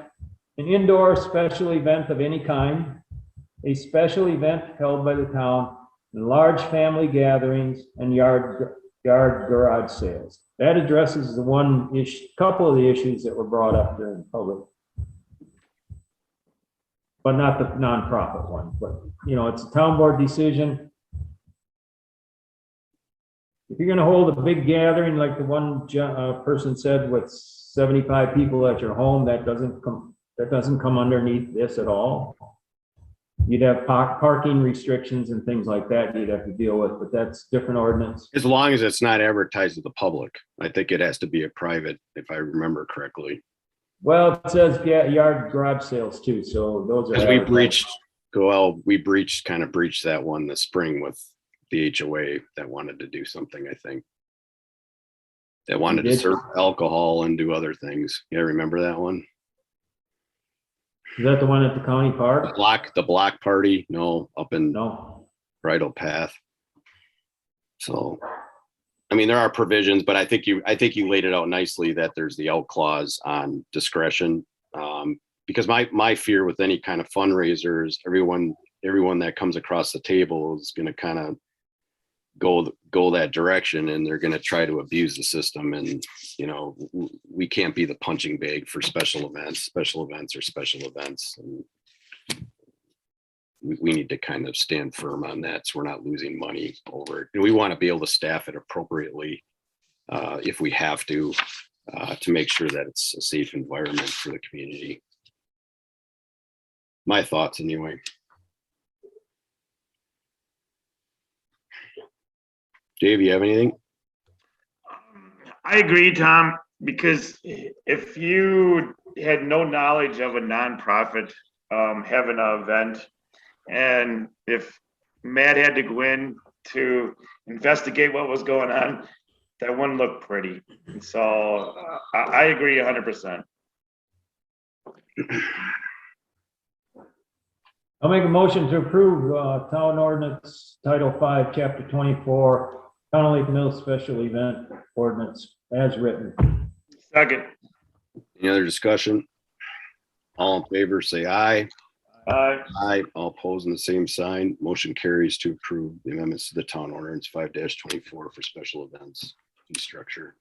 an indoor special event of any kind, a special event held by the town, and large family gatherings and yard garage sales. That addresses the couple of the issues that were brought up during the public, but not the nonprofit one. But it's a town board decision. If you're going to hold a big gathering like the one person said with 75 people at your home, that doesn't come underneath this at all. You'd have parking restrictions and things like that you'd have to deal with, but that's different ordinance. As long as it's not advertised to the public. I think it has to be a private, if I remember correctly. Well, it says yard garage sales too, so those are. We kind of breached that one this spring with the HOA that wanted to do something, I think. That wanted to serve alcohol and do other things. Yeah, remember that one? Is that the one at the county park? The block party? No, up in No. Bridle Path. So, I mean, there are provisions, but I think you laid it out nicely that there's the out clause on discretion. Because my fear with any kind of fundraiser is everyone that comes across the table is going to kind of go that direction, and they're going to try to abuse the system. And, you know, we can't be the punching bag for special events. Special events are special events. And we need to kind of stand firm on that, so we're not losing money over it. And we want to be able to staff it appropriately if we have to make sure that it's a safe environment for the community. My thoughts anyway. Dave, you have anything? I agree, Tom, because if you had no knowledge of a nonprofit having an event, and if Matt had to go in to investigate what was going on, that wouldn't look pretty. And so I agree 100%. I'll make a motion to approve Town Ordinance Title 5, Chapter 24, Town of Lake Mills Special Event Ordinance as written. Second. Any other discussion? All in favor, say aye. Aye. All opposed in the same sign. Motion carries to approve the amendments to the Town Ordinance 5-24 for special events and structure.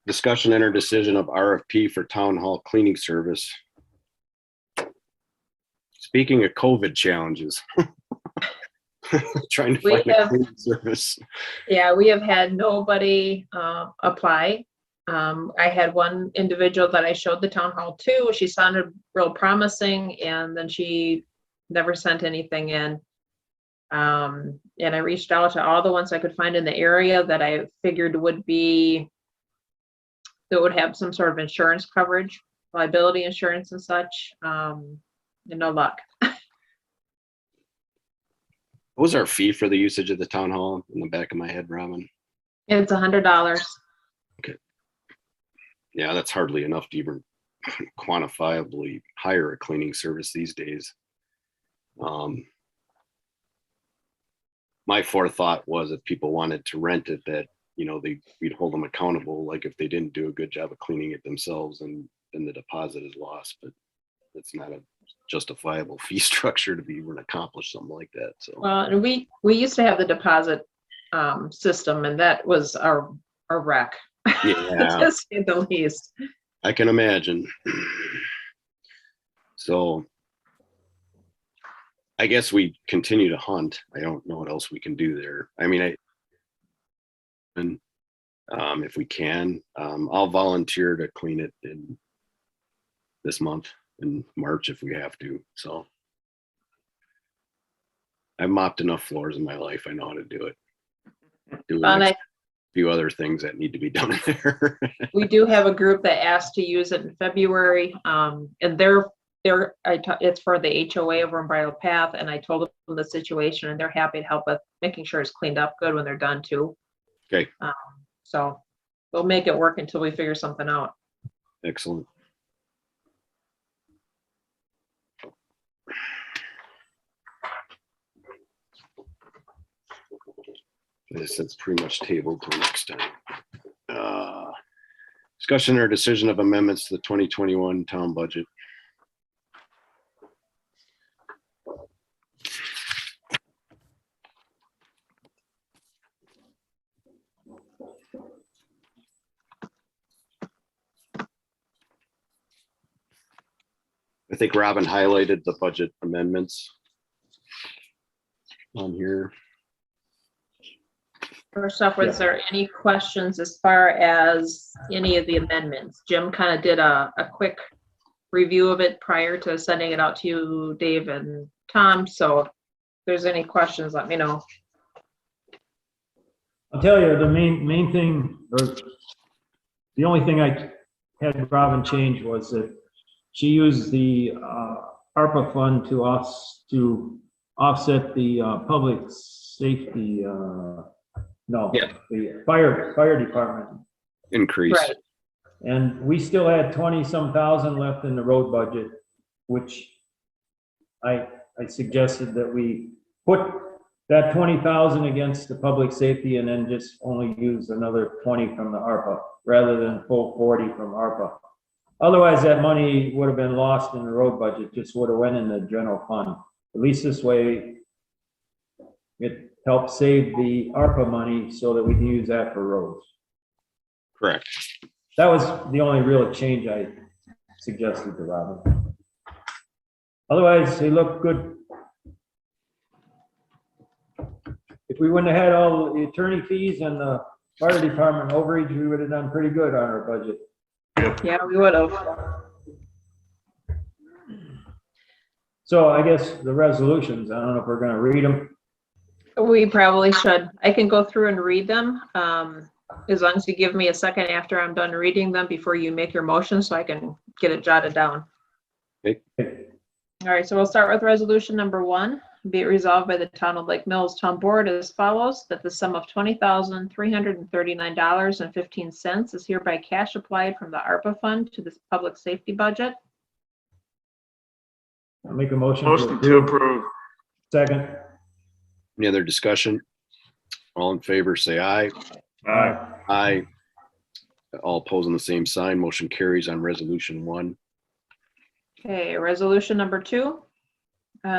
Discussion and or decision of RFP for Town Hall cleaning service. Speaking of COVID challenges, trying to find a cleaning service. Yeah, we have had nobody apply. I had one individual that I showed the town hall to. She sounded real promising, and then she never sent anything in. And I reached out to all the ones I could find in the area that I figured would have some sort of insurance coverage, liability insurance and such. And no luck. What was our fee for the usage of the town hall in the back of my head, Robin? It's $100. Okay. Yeah, that's hardly enough to even quantifiably hire a cleaning service these days. My forethought was if people wanted to rent it, that, you know, we'd hold them accountable. Like if they didn't do a good job of cleaning it themselves, and then the deposit is lost. But it's not a justifiable fee structure to be able to accomplish something like that. So Well, and we used to have the deposit system, and that was our wreck. yeah, To say the least. I can imagine. So I guess we continue to hunt. I don't know what else we can do there. I mean, if we can, I'll volunteer to clean it in this month in March if we have to. So I've mopped enough floors in my life. I know how to do it. Do a few other things that need to be done in there. We do have a group that asked to use it in February, and it's for the HOA over in Bridle Path, and I told them the situation, and they're happy to help with making sure it's cleaned up good when they're done too. Okay. So we'll make it work until we figure something out. Excellent. This is pretty much tabled till next time. Discussion or decision of amendments to the 2021 town budget. I think Robin highlighted the budget amendments on here. First off, was there any questions as far as any of the amendments? Jim kind of did a quick review of it prior to sending it out to you, Dave and Tom. So if there's any questions, let me know. I'll tell you, the main thing, or the only thing I had Robin change was that she used the ARPA fund to offset the public safety, the fire department Increase. Right. And we still had 20-some thousand left in the road budget, which I suggested that we put that 20,000 against the public safety and then just only use another 20 from the ARPA rather than full 40 from ARPA. Otherwise, that money would have been lost in the road budget, just would have went in the general fund. At least this way, it helps save the ARPA money so that we can use that for roads. Correct. That was the only real change I suggested to Robin. Otherwise, they look good. If we wouldn't have had all the attorney fees and the fire department overage, we would have done pretty good on our budget. Yeah, we would have. So I guess the resolutions, I don't know if we're gonna read them. We probably should. I can go through and read them. As long as you give me a second after I'm done reading them before you make your motion so I can get it jotted down. Okay. All right, so we'll start with resolution number 1. Be it resolved by the Town of Lake Mills Town Board as follows, that the sum of $20,339.15 is hereby cash applied from the ARPA fund to the public safety budget. I'll make a motion Motion to approve. Second. Any other discussion? All in favor, say aye. Aye. Aye. All opposed on the same sign. Motion carries on resolution 1. Okay, resolution number 2.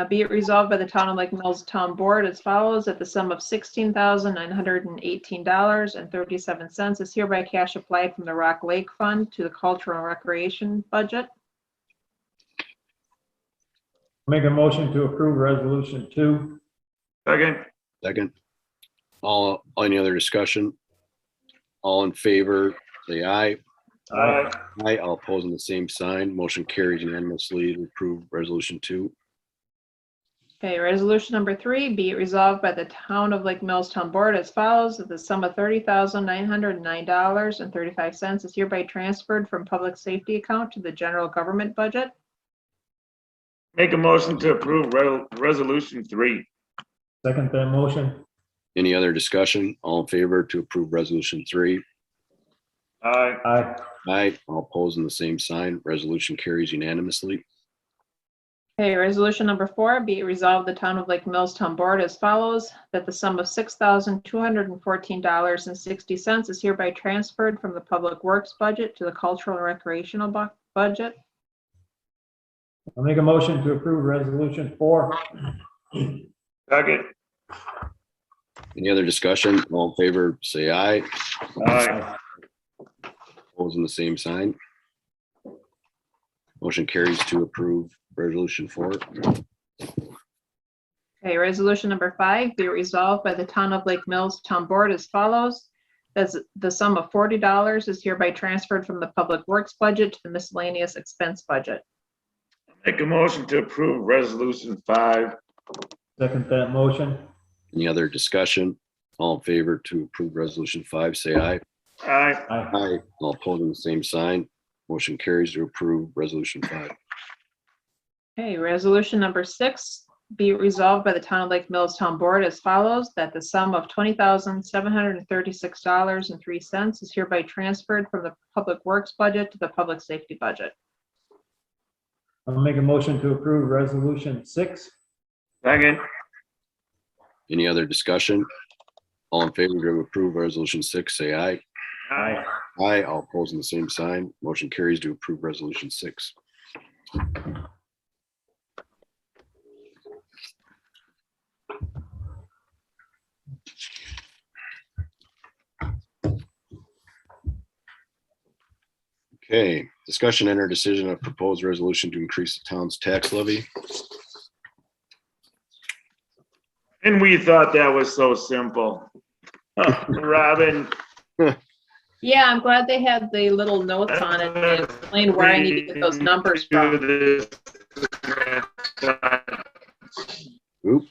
Be it resolved by the Town of Lake Mills Town Board as follows, that the sum of $16,918.37 is hereby cash applied from the Rock Lake Fund to the Cultural and Recreation budget. Make a motion to approve resolution 2. Second. Second. Any other discussion? All in favor, say aye. Aye. Aye. All opposed on the same sign. Motion carries unanimously to approve resolution 2. Okay, resolution number 3, be it resolved by the Town of Lake Mills Town Board as follows, that the sum of $30,909.35 is hereby transferred from public safety account to the general government budget. Make a motion to approve resolution 3. Second that motion. Any other discussion? All in favor to approve resolution 3? Aye. Aye. Aye. All opposed on the same sign. Resolution carries unanimously. Okay, resolution number 4, be it resolved the Town of Lake Mills Town Board as follows, that the sum of $6,214.60 is hereby transferred from the Public Works budget to the Cultural and Recreational budget. I'll make a motion to approve resolution 4. Second. Any other discussion? All in favor, say aye. Aye. Opposed on the same sign. Motion carries to approve resolution 4. Okay, resolution number 5, be it resolved by the Town of Lake Mills Town Board as follows, that the sum of $40 is hereby transferred from the Public Works budget to the miscellaneous expense budget. Make a motion to approve resolution 5. Second that motion. Any other discussion? All in favor to approve resolution 5, say aye. Aye. Aye. Aye. All opposed on the same sign. Motion carries to approve resolution 5. Okay, resolution number 6, be it resolved by the Town of Lake Mills Town Board as follows, that the sum of $20,736.03 is hereby transferred from the Public Works budget to the Public Safety budget. I'll make a motion to approve resolution 6. Second. Any other discussion? All in favor to approve resolution 6, say aye. Aye. Aye. All opposed on the same sign. Motion carries to approve resolution 6. Okay, discussion and/or decision of proposed resolution to increase the town's tax levy. And we thought that was so simple. Robin. Yeah, I'm glad they had the little notes on it and explain where I need to get those numbers from. Oop,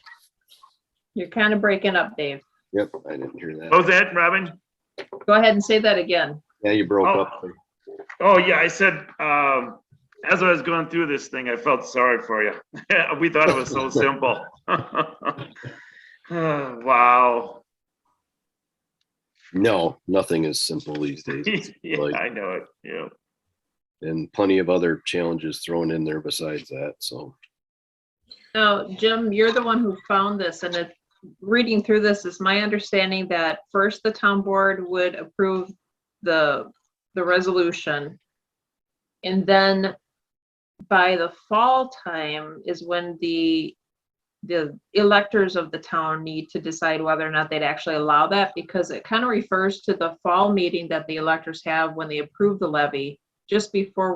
You're kind of breaking up, Dave. yep, I didn't hear What that. was that, Robin? Go ahead and say that again. Yeah, you broke Oh. up. Oh, yeah, I said, as I was going through this thing, I felt sorry for you. We thought it was so simple. Wow. No, nothing is simple these days. Yeah, Like- I know it, yeah. And plenty of other challenges thrown in there besides that, so. Now, Jim, you're the one who found this, and reading through this, is my understanding that first the town board would approve the resolution. And then by the fall time is when the electors of the town need to decide whether or not they'd actually allow that, because it kind of refers to the fall meeting that the electors have when they approve the levy, just before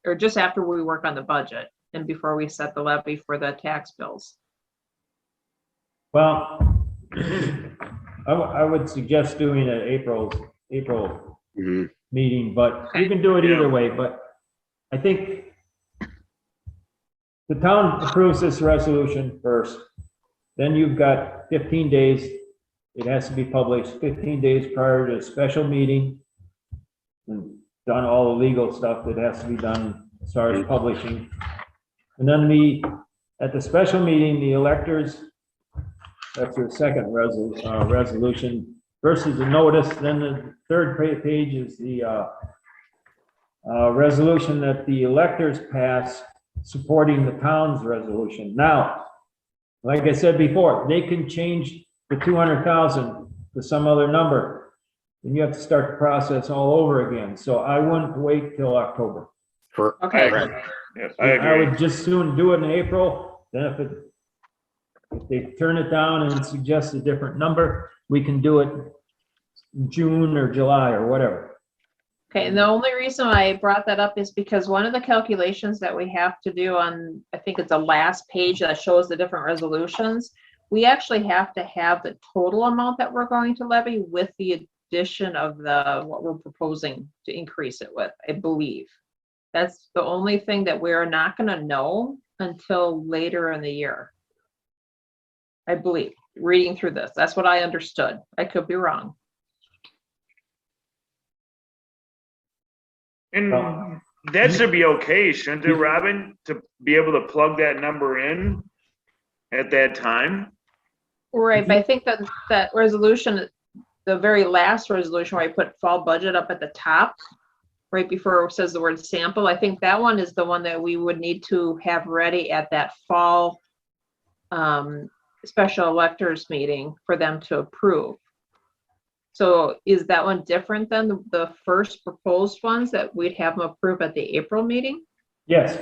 or just after we work on the budget and before we set the levy for the tax bills. Well, I would suggest doing an April Mhm. meeting, but you can do it either way, but I think the town approves this resolution first, then you've got 15 days. It has to be published 15 days prior to a special meeting. And done all the legal stuff that has to be done as far as publishing. And then at the special meeting, the electors, that's your second resolution, versus the notice. Then the third page is the resolution that the electors pass supporting the town's resolution. Now, like I said before, they can change the 200,000 to some other number. Then you have to start the process all over again. So I wouldn't wait till October. Okay. Yes, I I agree. would just soon do it in April. Then if they turn it down and suggest a different number, we can do it in June or July or whatever. Okay, and the only reason I brought that up is because one of the calculations that we have to do on, I think it's the last page that shows the different resolutions, we actually have to have the total amount that we're going to levy with the addition of what we're proposing to increase it with, I believe. That's the only thing that we're not gonna know until later in the year. I believe, reading through this, that's what I understood. I could be wrong. And that should be okay, shouldn't it, Robin, to be able to plug that number in at that time? Right, but I think that resolution, the very last resolution where I put fall budget up at the top, right before it says the word sample, I think that one is the one that we would need to have ready at that fall special electors meeting for them to approve. So is that one different than the first proposed ones that we'd have them approve at the April meeting? Yes,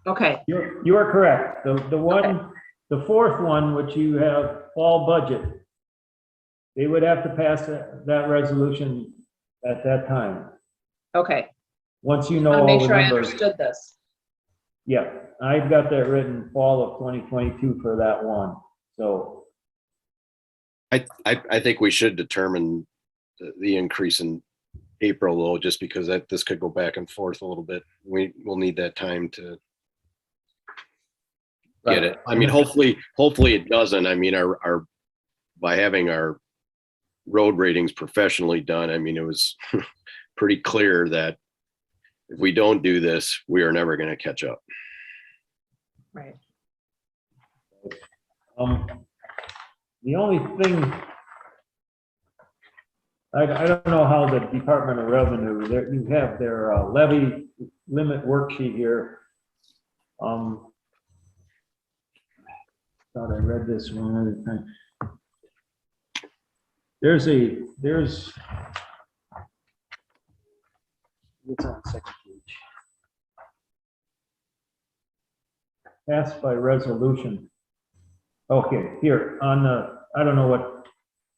Okay, you are correct. The one, the fourth one, which you have fall budget, they would have to pass that resolution at that time. okay. Once you I know want to all make the sure I numbers. understood this. Yeah, I've got that written fall of 2022 for that one. So I think we should determine the increase in April though, just because this could go back and forth a little bit. We'll need that time to get it. I mean, hopefully it doesn't. I mean, by having our road ratings professionally done, I mean, it was pretty clear that if we don't do this, we are never going to catch up. Right. the only thing, I don't know how the Department of Revenue, you have their levy limit worksheet here. Thought I read this one other time. There's it's on the second page. Passed by resolution. Okay, here on the, I don't know what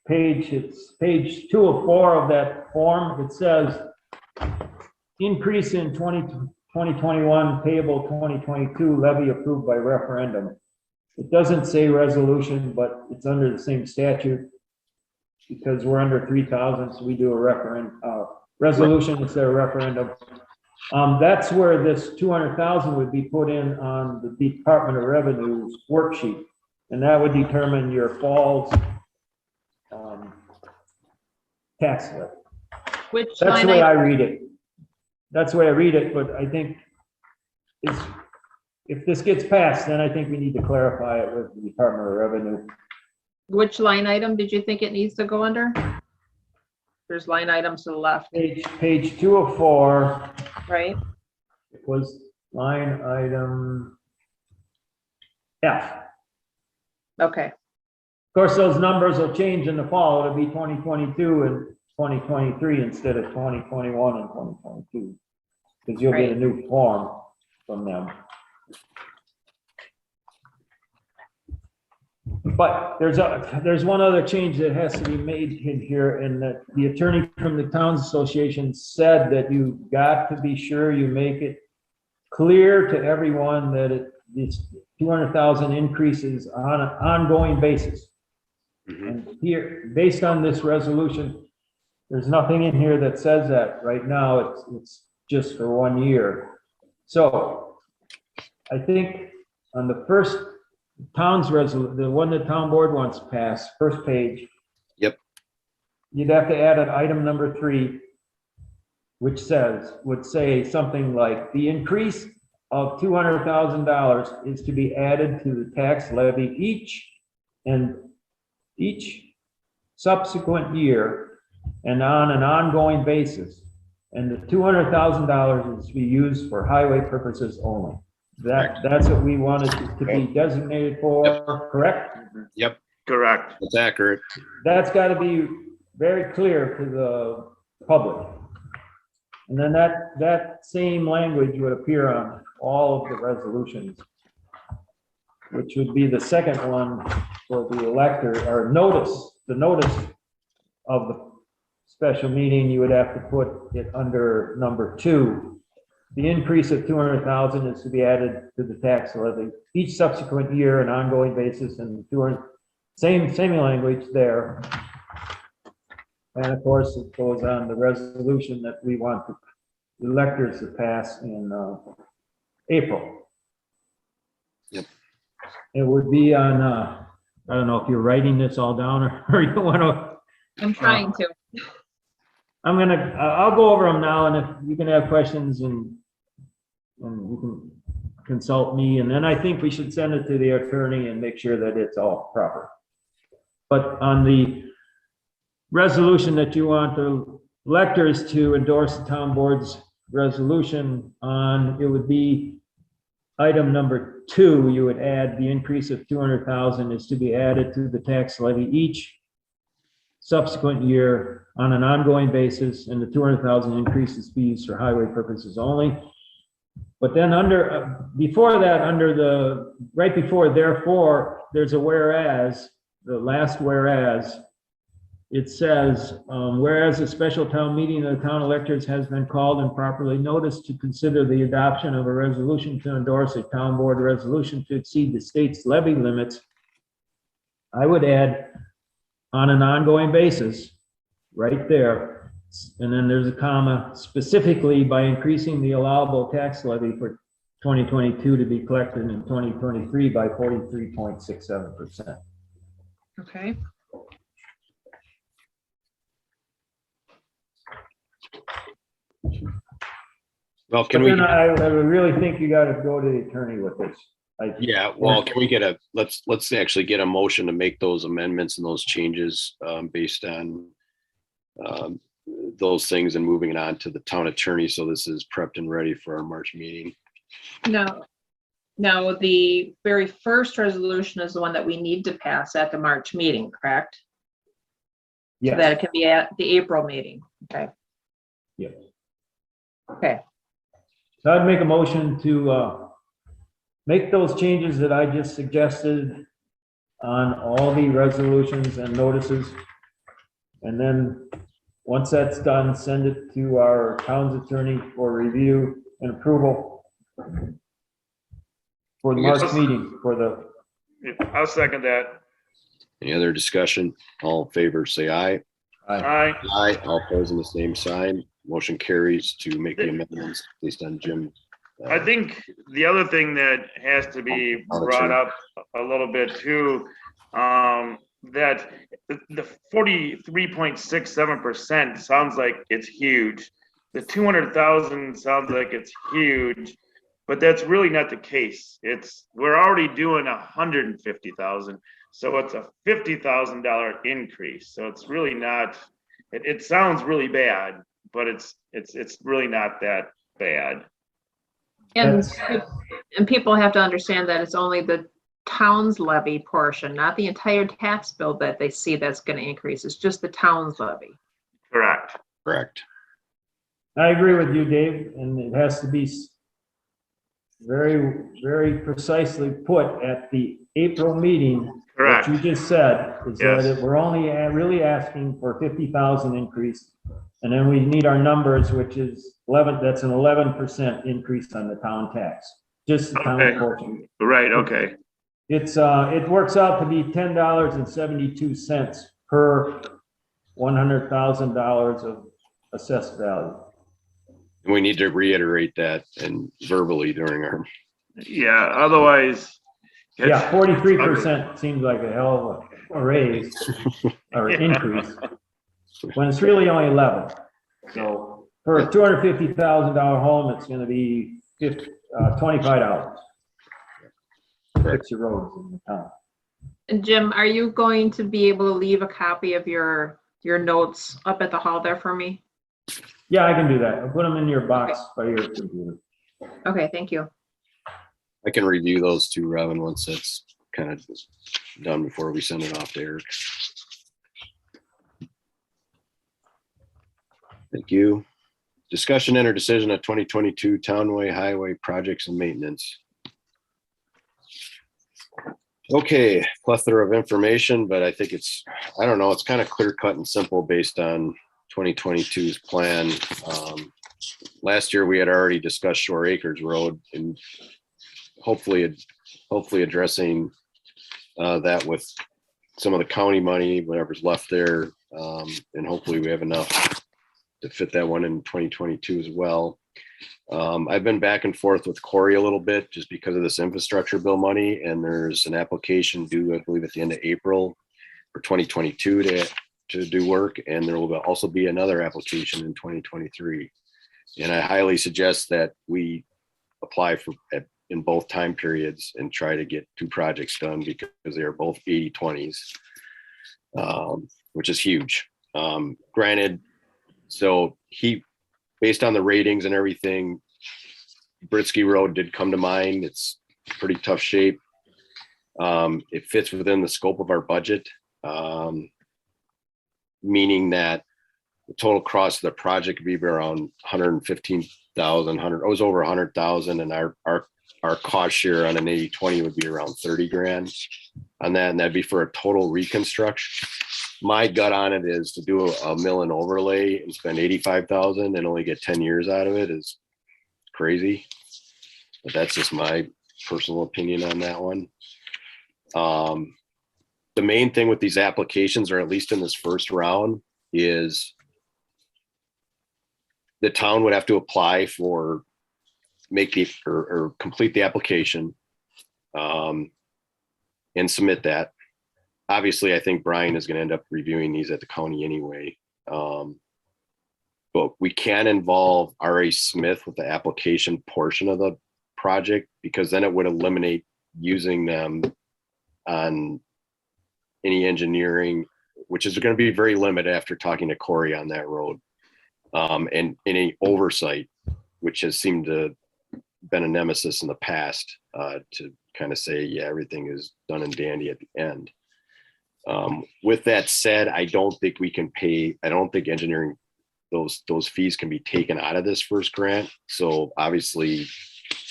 page, it's page 2 of 4 of that form. It says increase in 2021 payable 2022 levy approved by referendum. It doesn't say resolution, but it's under the same statute because we're under 3,000, so we do a resolution instead of referendum. That's where this 200,000 would be put in on the Department of Revenue's worksheet, and that would determine your fall's tax levy. Which That's line the way I item, read it. That's the way I read it, but I think if this gets passed, then I think we need to clarify it with the Department of Revenue. which line item did you think it needs to go under? There's line items to the left, Page 2 of 4, right? it was line item F. Okay, course, those numbers will change in the fall. It'll be 2022 and 2023 instead of 2021 and 2022. Because you'll get a new form from them. But there's one other change that has to be made in here, and that the attorney from the Towns Association said that you got to be sure you make it clear to everyone that it's 200,000 increases on an ongoing basis. And here, based on this resolution, there's nothing in here that says that right now. It's just for 1 year. So I think on the first town's resolution, the one the town board wants passed, first page. Yep. You'd have to add an item number 3, which would say something like, the increase of $200,000 is to be added to the tax levy each subsequent year and on an ongoing basis. And the $200,000 is to be used for highway purposes only. That's what we wanted to be designated for, correct? Yep, Correct. that's accurate. That's got to be very clear to the public. And then that same language would appear on all of the resolutions, which would be the second one for the elector, or the notice of the special meeting. You would have to put it under number 2. The increase of 200,000 is to be added to the tax levy each subsequent year on an ongoing basis, and same language there. And of course, it goes on the resolution that we want the electors to pass in April. Yep. It would be on, I don't know if you're writing this all down or you want to. I'm trying to. I'll go over them now, and if you can have questions and you can consult me, and then I think we should send it to the attorney and make sure that it's all proper. But on the resolution that you want the electors to endorse the town board's resolution on, it would be item number 2. You would add the increase of 200,000 is to be added to the tax levy each subsequent year on an ongoing basis, and the 200,000 increase is used for highway purposes only. But then before that, right before therefore, there's a whereas, the last whereas. It says, whereas a special town meeting of the town electors has been called and properly noticed to consider the adoption of a resolution to endorse a town board resolution to exceed the state's levy limits, I would add on an ongoing basis, right there. And then there's a comma, specifically by increasing the allowable tax levy for 2022 to be collected in 2023 by 43.67%. Okay. Well, can we, I really think you got to go to the attorney with this. yeah, well, can we get let's actually get a motion to make those amendments and those changes based on those things, and moving it on to the town attorney. So this is prepped and ready for our March meeting. No, the very first resolution is the one that we need to pass at the March meeting, correct? So that it can be at the April meeting. Okay. Yes. Okay. So I'd make a motion to make those changes that I just suggested on all the resolutions and notices. And then, once that's done, send it to our town's attorney for review and approval for the March meeting, for the. I'll second that. Any other discussion? All in favor, say aye. Aye. Aye. All opposing the same sign. Motion carries to make the amendments based on Jim. I think the other thing that has to be brought up a little bit too, that the 43.67% sounds like it's huge. The 200,000 sounds like it's huge, but that's really not the case. We're already doing 150,000, so it's a $50,000 increase. So it's really not. It sounds really bad, but it's really not that bad. And people have to understand that it's only the town's levy portion, not the entire tax bill that they see that's gonna increase. It's just the town's levy. Correct. Correct. I agree with you, Dave, and it has to be very, very precisely put at the April meeting. What Correct. you just said is Yes. that we're only really asking for 50,000 increase. And then we need our numbers, which is 11, that's an 11% increase on the town tax, just the town Okay. portion. Right, okay. It's, it works out to be $10.72 per $100,000 of assessed value. We need to reiterate that and verbally during our, Yeah, otherwise. Yeah, 43% seems like a hell of a raise or increase, when it's really only 11. So for a $250,000 home, it's gonna be $25. Fix your roads in the town. And Jim, are you going to be able to leave a copy of your notes up at the hall there for me? Yeah, I can do that. I'll put them in your box by your computer. Okay, thank you. I can review those too, Robin, once that's kind of done before we send it off to Eric. Thank you. Discussion and or decision of 2022 townway highway projects and maintenance. Okay, plethora of information, but I think it's, I don't know, it's kind of clear cut and simple based on 2022's plan. Last year, we had already discussed Shore Acres Road and hopefully addressing that with some of the county money, whatever's left there. And hopefully we have enough to fit that one in 2022 as well. I've been back and forth with Corey a little bit just because of this infrastructure bill money, and there's an application due, I believe, at the end of April for 2022 to do work, and there will also be another application in 2023. And I highly suggest that we apply for in both time periods and try to get 2 projects done because they are both 80/20s, which is huge. Granted, so based on the ratings and everything, Britsky Road did come to mind. It's pretty tough shape. It fits within the scope of our budget, meaning that the total cost of the project would be around 115,000. It was over 100,000, and our cost share on an 80/20 would be around 30 grand on that, and that'd be for a total reconstruction. My gut on it is to do a mill and overlay and spend 85,000 and only get 10 years out of it is crazy. But that's just my personal opinion on that one. The main thing with these applications, or at least in this first round, is the town would have to apply for or complete the application and submit that. Obviously, I think Brian is going to end up reviewing these at the county anyway. But we can involve R.A. Smith with the application portion of the project, because then it would eliminate using them on any engineering, which is going to be very limited after talking to Corey on that road, and any oversight, which has seemed to been a nemesis in the past, to kind of say, yeah, everything is done and dandy at the end. With that said, I don't think engineering, those fees can be taken out of this first grant. So obviously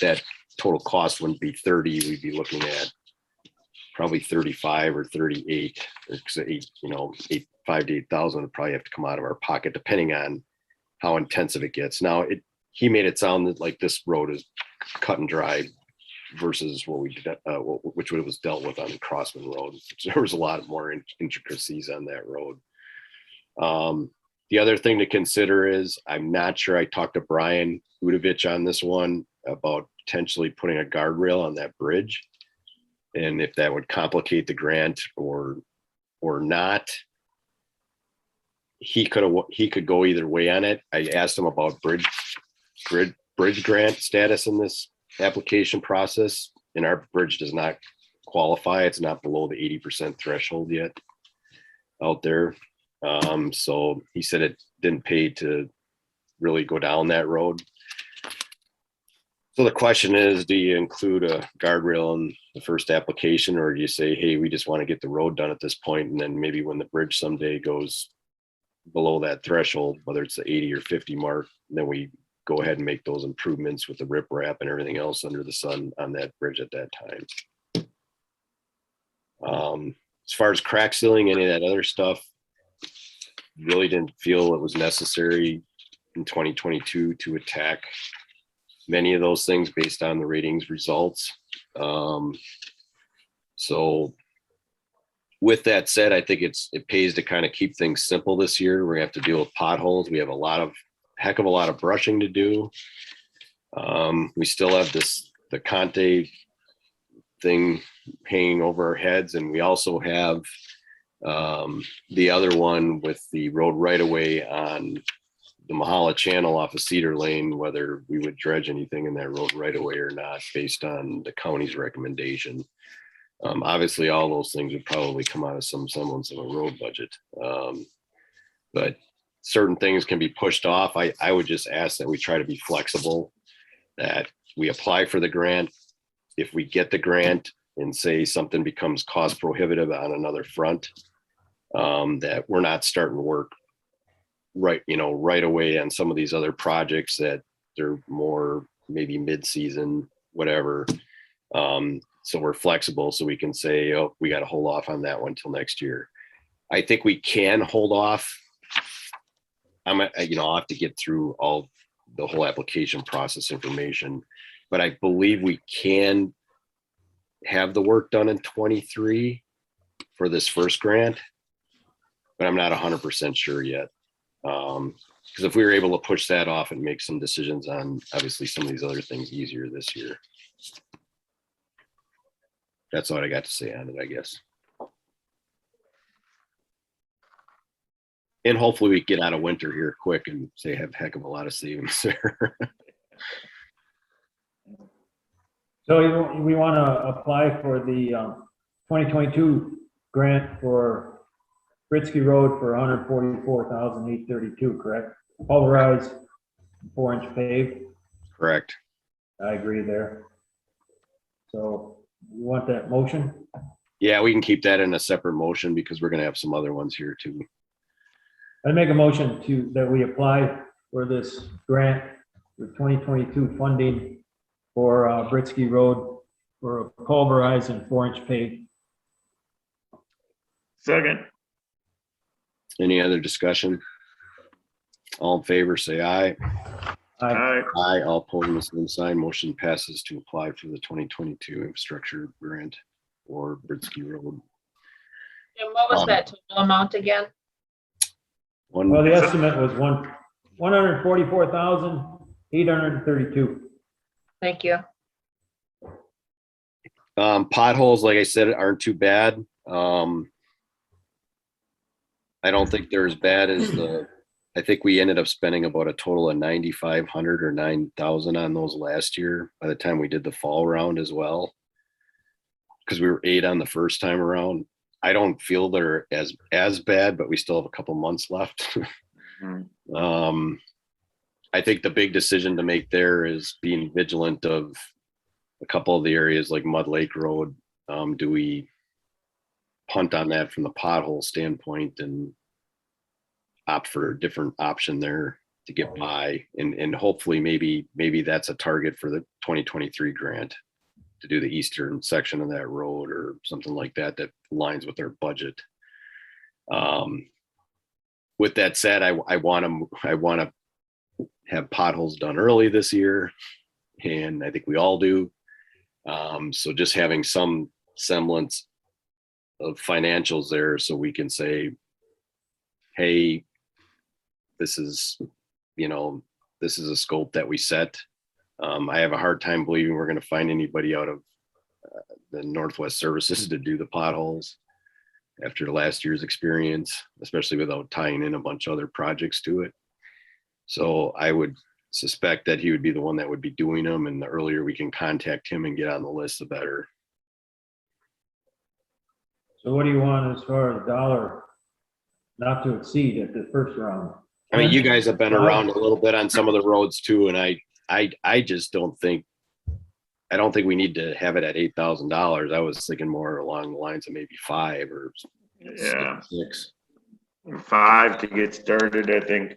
that total cost wouldn't be 30, we'd be looking at probably 35 or 38, or 5 to 8,000 would probably have to come out of our pocket, depending on how intensive it gets. Now, he made it sound like this road is cut and dry versus what we did, which was dealt with on Crossman Road. So there was a lot more intricacies on that road. The other thing to consider is, I'm not sure, I talked to Brian Udovich on this one about potentially putting a guardrail on that bridge, and if that would complicate the grant or not. He could go either way on it. I asked him about bridge grant status in this application process, and our bridge does not qualify. It's not below the 80% threshold yet out there. So he said it didn't pay to really go down that road. So the question is, do you include a guardrail in the first application, or do you say, hey, we just want to get the road done at this point, and then maybe when the bridge someday goes below that threshold, whether it's the 80 or 50 mark, then we go ahead and make those improvements with the riprap and everything else under the sun on that bridge at that time. As far as crack sealing, any of that other stuff, really didn't feel it was necessary in 2022 to attack many of those things based on the ratings results. So with that said, I think it pays to kind of keep things simple this year. We have to deal with potholes. We have heck of a lot of brushing to do. We still have the Conte thing hanging over our heads, and we also have the other one with the road right away on the Mahala Channel off of Cedar Lane, whether we would dredge anything in that road right away or not, based on the county's recommendation. Obviously, all those things would probably come out of some semblance of a road budget. But certain things can be pushed off. I would just ask that we try to be flexible, that we apply for the grant. If we get the grant and say something becomes cost prohibitive on another front, that we're not starting work right away on some of these other projects that they're more maybe mid-season, whatever. So we're flexible, so we can say, oh, we got to hold off on that one till next year. I think we can hold off. I'll have to get through the whole application process information, but I believe we can have the work done in 23 for this first grant, but I'm not 100% sure yet. Because if we were able to push that off and make some decisions on obviously some of these other things easier this year. That's all I got to say on it, I guess. And hopefully we get out of winter here quick and say have a heck of a lot of savings there. So we want to apply for the 2022 grant for Ritzy Road for $144,832, correct? Pulverized, 4-inch paved. Correct. I agree there. So you want that motion? Yeah, we can keep that in a separate motion because we're going to have some other ones here too. I make a motion that we apply for this grant for 2022 funding for Ritzy Road for a pulverized and 4-inch paved. Second. Any other discussion? All in favor, say aye. Aye. Aye, all opposed, the same sign. Motion passes to apply for the 2022 infrastructure grant for Ritzy Road. And what was that total amount again? Well, the estimate was $144,832. Thank you. Potholes, like I said, aren't too bad. I don't think they're as bad as I think we ended up spending about a total of 9,500 or 9,000 on those last year by the time we did the fall round as well. Because we were 8 on the first time around. I don't feel they're as bad, but we still have a couple months left. I think the big decision to make there is being vigilant of a couple of the areas like Mud Lake Road. Do we punt on that from the pothole standpoint and opt for a different option there to get by? And hopefully maybe that's a target for the 2023 grant to do the eastern section of that road or something like that aligns with their budget. With that said, I want to have potholes done early this year, and I think we all do. So just having some semblance of financials there so we can say, hey, this is a scope that we set. I have a hard time believing we're going to find anybody out of the Northwest Services to do the potholes after last year's experience, especially without tying in a bunch of other projects to it. So I would suspect that he would be the one that would be doing them, and the earlier we can contact him and get on the list, the better. So what do you want as far as dollar not to exceed at the first round? I mean, you guys have been around a little bit on some of the roads too, and I just don't think I don't think we need to have it at $8,000. I was thinking more along the lines of maybe 5 or Yeah, 6. 5 to get started, I think.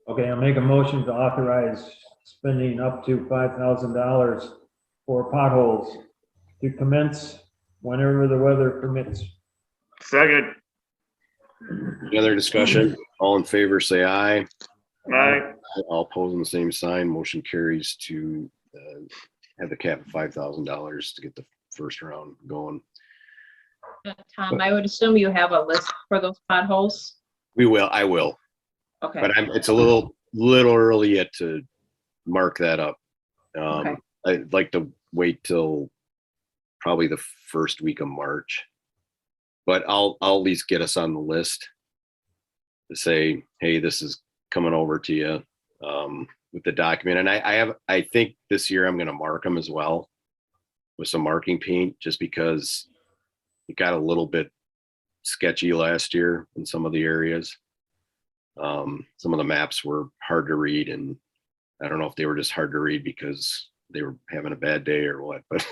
Okay, I'll make a motion to authorize spending up to $5,000 for potholes to commence whenever the weather permits. Second, Any other discussion? All in favor, say aye. aye. All opposing the same sign. Motion carries to have the cap of $5,000 to get the first round going. Tom, I would assume you have a list for those potholes. I will, Okay, but it's a little early yet to mark that up. Okay. I'd like to wait till probably the first week of March. But I'll at least get us on the list to say, hey, this is coming over to you with the document. And I think this year I'm going to mark them as well with some marking paint, just because it got a little bit sketchy last year in some of the areas. Some of the maps were hard to read, and I don't know if they were just hard to read because they were having a bad day or what, but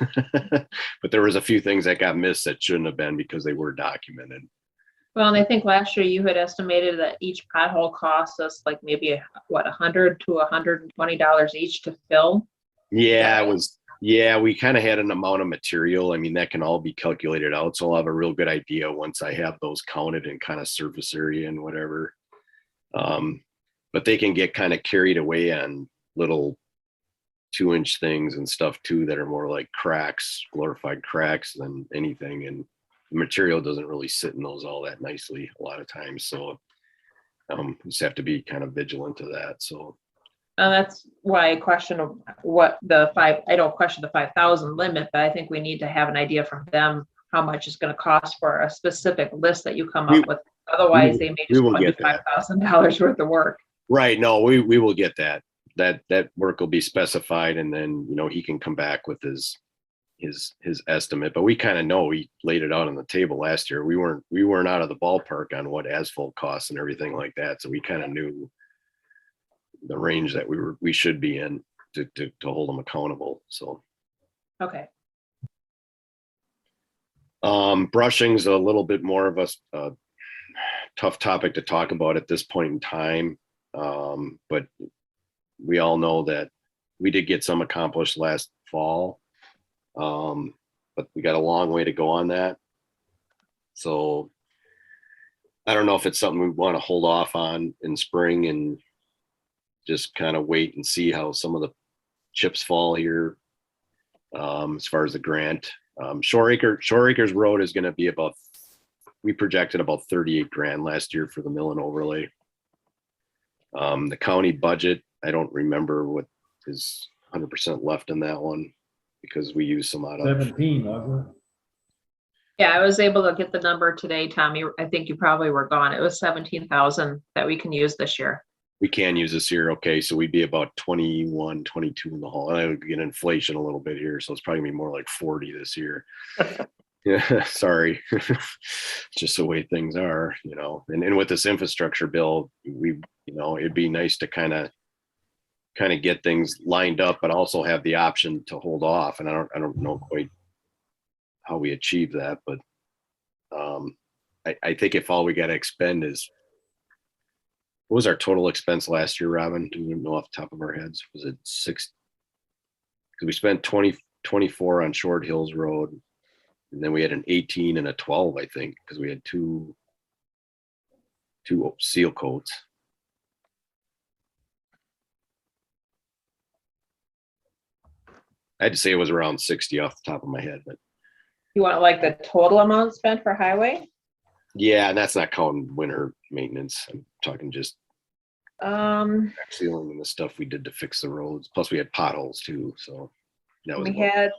but there was a few things that got missed that shouldn't have been because they were documented. well, and I think last year you had estimated that each pothole cost us like maybe $100 to $120 each to fill. Yeah, we kind of had an amount of material. I mean, that can all be calculated out. So I'll have a real good idea once I have those counted and kind of surface area and whatever. But they can get kind of carried away on little 2-inch things and stuff too, that are more like cracks, glorified cracks than anything. And the material doesn't really sit in those all that nicely a lot of times. So just have to be kind of vigilant to that. So That's why I question what I don't question the 5,000 limit, but I think we need to have an idea from them how much it's going to cost for a specific list that you come up with. Otherwise, they may just want to do $5,000 worth of work. Right. No, we will get that. That work will be specified, and then, he can come back with his estimate. But we kind of know, he laid it out on the table last year. We weren't out of the ballpark on what asphalt costs and everything like that. So we kind of knew the range that we should be in to hold them accountable. So Okay. Brushing's a little bit more of a tough topic to talk about at this point in time. But we all know that we did get some accomplished last fall. But we got a long way to go on that. So I don't know if it's something we want to hold off on in spring and just kind of wait and see how some of the chips fall here. As far as the grant, Shore Acres Road is going to be we projected about 38 grand last year for the mill and overlay. The county budget, I don't remember what is 100% left in that one, because we use some out of 17, wasn't it? Yeah, I was able to get the number today, Tommy. I think you probably were gone. It was 17,000 that we can use this year. we can use this year. Okay, so we'd be about 21, 22 in the hall. And I would get inflation a little bit here, so it's probably gonna be more like 40 this year. Yeah, sorry. Just the way things are, you know. And with this infrastructure bill, it'd be nice to kind of get things lined up, but also have the option to hold off. And I don't know quite how we achieve that, but I think if all we got to expend is, what was our total expense last year, Robin? Do we know off the top of our heads? Was it 6? Because we spent 24 on Short Hills Road, and then we had an 18 and a 12, I think, because we had two seal coats. I had to say it was around 60 off the top of my head, but You want like the total amount spent for highway? yeah, and that's not counting winter maintenance. I'm talking just sealing and the stuff we did to fix the roads. Plus we had potholes too, so that was We had,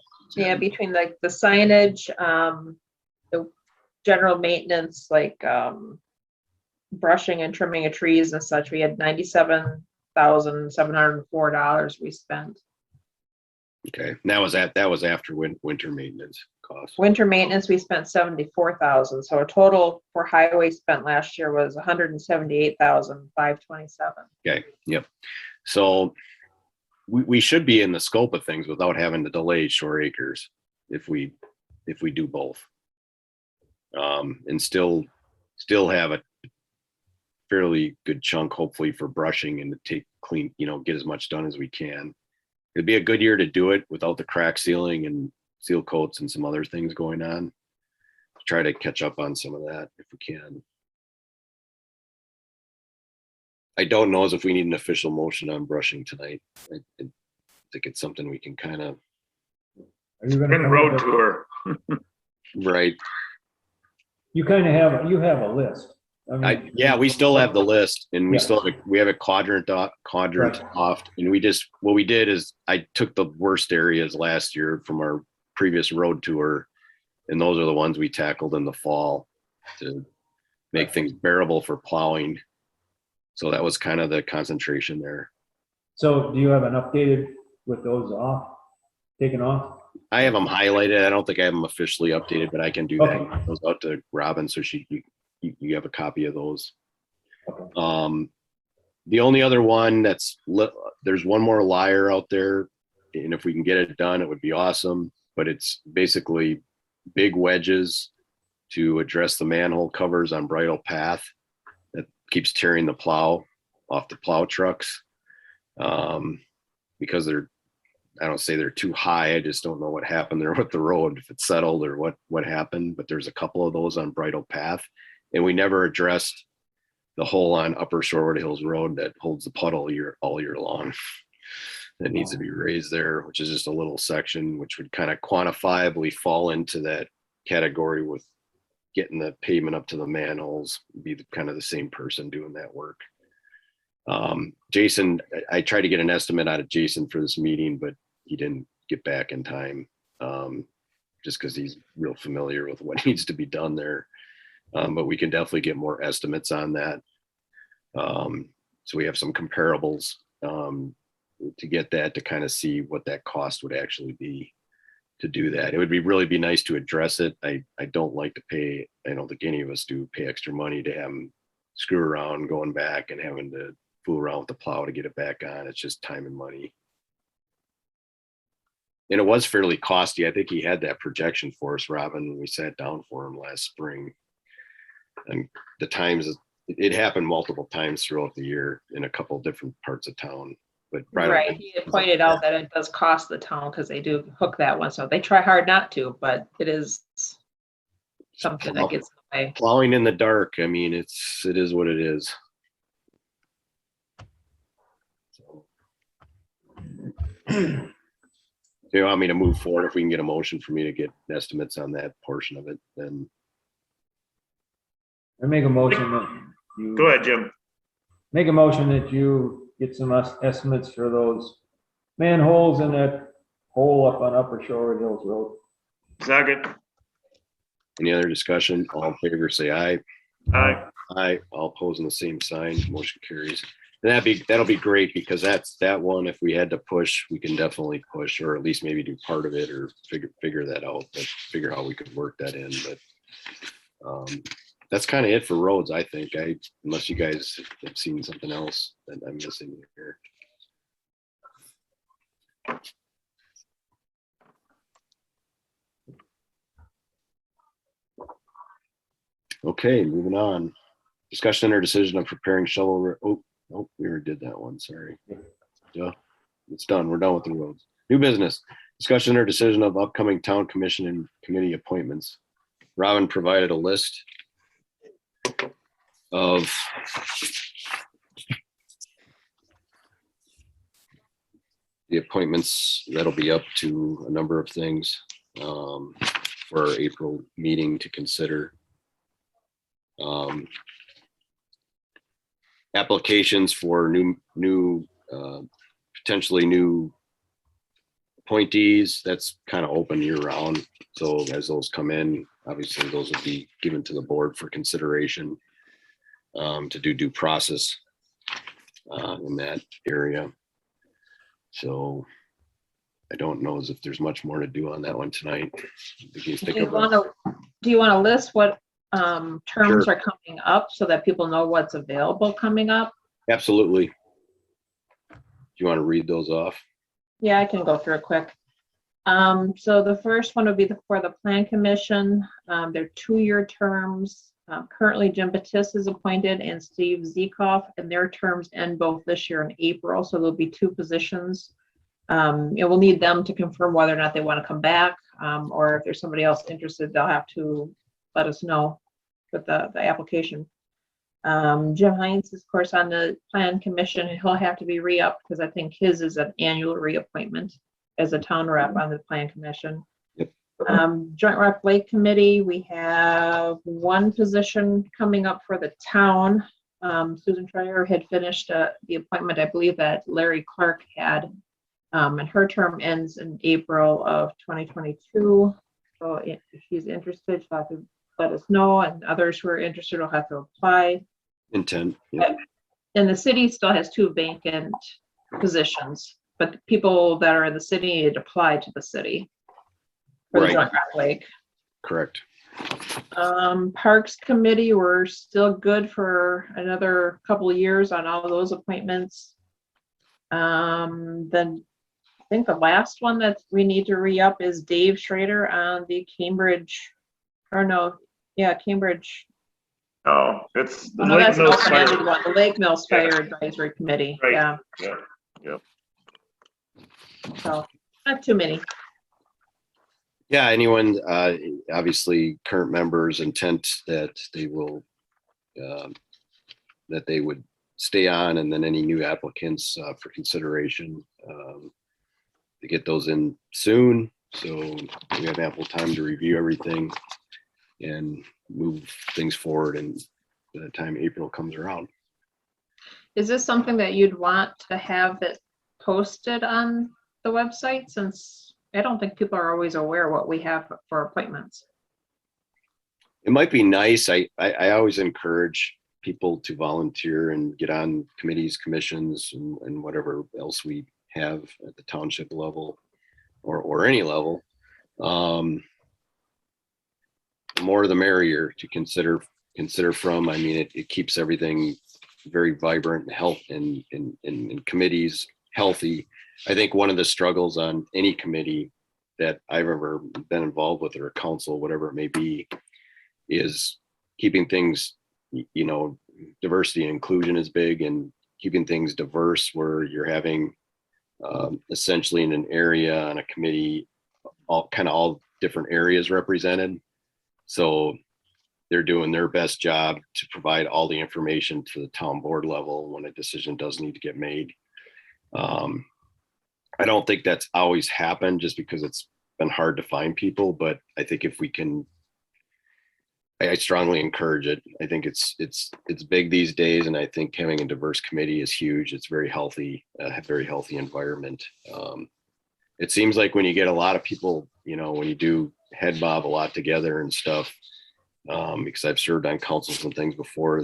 between like the signage, the general maintenance, like brushing and trimming of trees and such, we had $97,704 we spent. okay. And that was after winter maintenance costs. Winter maintenance, we spent 74,000. So a total for highway spent last year was 178,527. Okay. Yep. So we should be in the scope of things without having to delay Shore Acres if we do both. And still have a fairly good chunk, hopefully, for brushing and to take clean, get as much done as we can. It'd be a good year to do it without the crack sealing and seal coats and some other things going on. Try to catch up on some of that if we can. I don't know as if we need an official motion on brushing tonight. I think it's something we can kind of. Are you gonna And come road up with- tour. Right. You kind of have a list. I mean, Yeah, we still have the list, and we Yeah. still have a quadrant Right. off, and what we did is I took the worst areas last year from our previous road tour, and those are the ones we tackled in the fall to make things bearable for plowing. So that was kind of the concentration there. So do you have an updated with those taken off? I have them highlighted. I don't think I have them officially updated, but I can do that. Okay. Get those out to Robin so you have a copy of those. Okay. The only other one there's one more liar out there, and if we can get it done, it would be awesome. But it's basically big wedges to address the manhole covers on Bridle Path that keeps tearing the plow off the plow trucks, because I don't say they're too high. I just don't know what happened there with the road, if it's settled or what happened. But there's a couple of those on Bridle Path, and we never addressed the hole on Upper Shorewood Hills Road that holds the puddle all year long. That needs to be raised there, which is just a little section, which would kind of quantifiably fall into that category with getting the pavement up to the manholes, be kind of the same person doing that work. Jason, I tried to get an estimate out of Jason for this meeting, but he didn't get back in time, just because he's real familiar with what needs to be done there. But we can definitely get more estimates on that. So we have some comparables to get that, to kind of see what that cost would actually be to do that. It would really be nice to address it. I don't like to pay, I don't think any of us do, pay extra money to have them screw around going back and having to fool around with the plow to get it back on. It's just time and money. And it was fairly costly. I think he had that projection for us, Robin, when we sat down for him last spring. And the times, it happened multiple times throughout the year in a couple different parts of town. But Right, he had pointed out that it does cost the town because they do hook that one, so they try hard not to, but it is something that gets in the way. Plowing in the dark, I mean, it is what it is. So. If you want me to move forward, if we can get a motion for me to get estimates on that portion of it, then. I make a motion that you. Go ahead, Jim. Make a motion that you get some estimates for those manholes in that hole up on Upper Shore Hills Road. Second. Any other discussion? All in favor, say aye. Aye. Aye. All opposing the same sign. Motion carries. And that'll be great, because that one, if we had to push, we can definitely push, or at least maybe do part of it, or figure that out, but figure how we could work that in. But that's kind of it for roads, I think. Unless you guys have seen something else that I'm missing here. Okay, moving on. Discussion or decision of preparing shovel. Oh, we already did that one. Sorry. Yeah, it's done. We're done with the roads. New business. Discussion or decision of upcoming town commission and committee appointments. Robin provided a list of the appointments that'll be up to a number of things for our April meeting to consider. Applications for new potentially new appointees, that's kind of open year round. So as those come in, obviously those will be given to the board for consideration to do due process in that area. So I don't know as if there's much more to do on that one tonight. Do you want to list what terms Sure. are coming up so that people know what's available coming up? Absolutely. Do you want to read those off? Yeah, I can go through it quick. So the first one would be for the Plan Commission. They're 2-year terms. Currently Jim Batiste is appointed and Steve Zekoff, and their terms end both this year and April. So there'll be 2 positions. We'll need them to confirm whether or not they want to come back, or if there's somebody else interested, they'll have to let us know with the application. Jim Hines is, of course, on the Plan Commission, and he'll have to be re-upped because I think his is an annual reappointment as a town rep on the Plan Commission. Yep. Joint Rock Lake Committee, we have 1 position coming up for the town. Susan Trier had finished the appointment, I believe, that Larry Clark had, and her term ends in April of 2022. So if she's interested, she'll have to let us know, and others who are interested will have to apply. Intent. Yeah. And the city still has 2 vacant positions, but the people that are in the city need to apply to the city for the Right. Joint Rock Lake. Correct. Parks Committee, we're still good for another couple of years on all of those appointments. Then I think the last one that we need to re-up is Dave Schrader on the Cambridge, Cambridge. Oh, it's the No, Lake that's an Mills open-ended Fire. one, the Lake Mills Yeah. Fire Advisory Committee. Right. Yeah, Yeah. so not too many. Yeah, anyone, obviously current members intent that they will, that they would stay on, and then any new applicants for consideration, to get those in soon. So we have ample time to review everything and move things forward, and by the time April comes around. Is this something that you'd want to have it posted on the website, since I don't think people are always aware what we have for appointments? It might be nice. I always encourage people to volunteer and get on committees, commissions, and whatever else we have at the township level or any level. The more the merrier to consider from. I mean, it keeps everything very vibrant and health in committees healthy. I think one of the struggles on any committee that I've ever been involved with, or a council, whatever it may be, is keeping things, diversity and inclusion is big, and keeping things diverse where you're having essentially in an area on a committee, all different areas represented. So they're doing their best job to provide all the information to the town board level when a decision does need to get made. I don't think that's always happened, just because it's been hard to find people, but I think if we can, I strongly encourage it. I think it's big these days, and I think having a diverse committee is huge. It's very healthy, a very healthy environment. It seems like when you get a lot of people, when you do head bob a lot together and stuff, because I've served on councils and things before,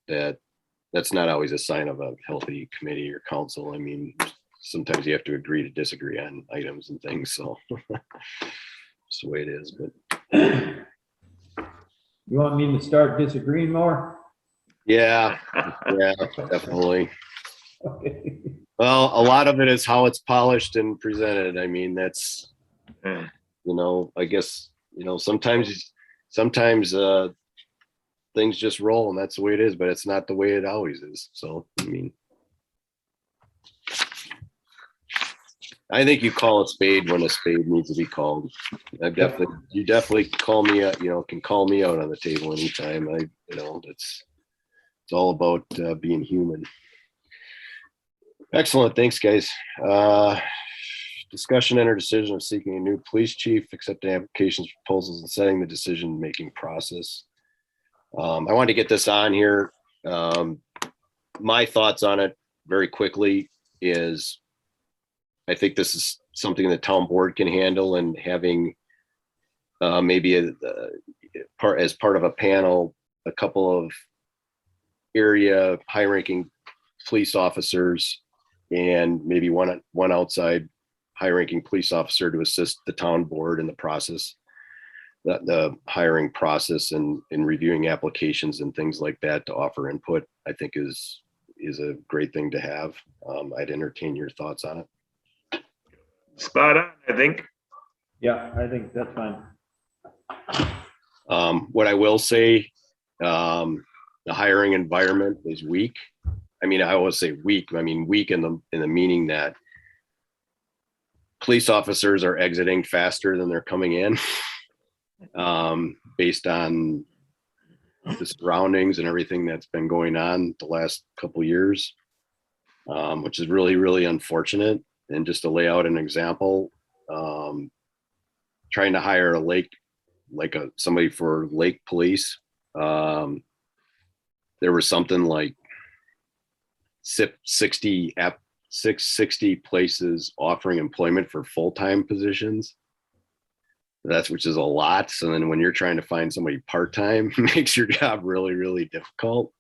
that's not always a sign of a healthy committee or council. I mean, sometimes you have to agree to disagree on items and things, so it's the way it is. But You want me to start disagreeing more? yeah, definitely. Okay. Well, a lot of it is how it's polished and presented. I mean, that's, I guess, sometimes things just roll, and that's the way it is, but it's not the way it always is. So, I mean, I think you call a spade when a spade needs to be called. You definitely call me out, can call me out on the table anytime. It's all about being human. Excellent. Thanks, guys. Discussion and/or decision of seeking a new police chief, accepting applications, proposals, and setting the decision-making process. I wanted to get this on here. My thoughts on it very quickly is, I think this is something the town board can handle, and having maybe as part of a panel, a couple of area high-ranking police officers, and maybe one outside high-ranking police officer to assist the town board in the process, the hiring process, and reviewing applications and things like that, to offer input, I think is a great thing to have. I'd entertain your thoughts on it. spot on, I think. Yeah, I think that's fine. What I will say, the hiring environment is weak. I mean, I always say weak. I mean, weak in the meaning that police officers are exiting faster than they're coming in, based on the surroundings and everything that's been going on the last couple of years, which is really, really unfortunate. And just to lay out an example, trying to hire somebody for lake police, there was something like 60 places offering employment for full-time positions. Which is a lot. So then when you're trying to find somebody part-time, it makes your job really, really difficult.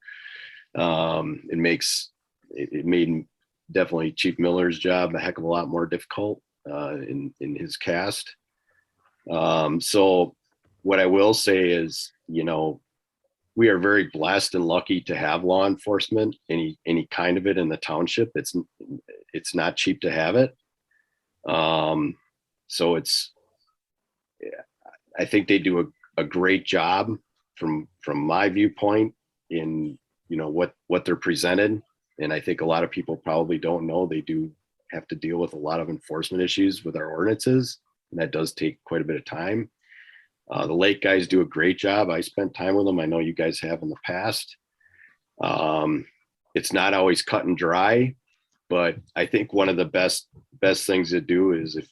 It made definitely Chief Miller's job a heck of a lot more difficult in his cast. So what I will say is, we are very blessed and lucky to have law enforcement, any kind of it in the township. It's not cheap to have it. So I think they do a great job from my viewpoint in, what they're presented. And I think a lot of people probably don't know they do have to deal with a lot of enforcement issues with our ordinances. And that does take quite a bit of time. The lake guys do a great job. I spent time with them. I know you guys have in the past. It's not always cut and dry, but I think one of the best things to do is if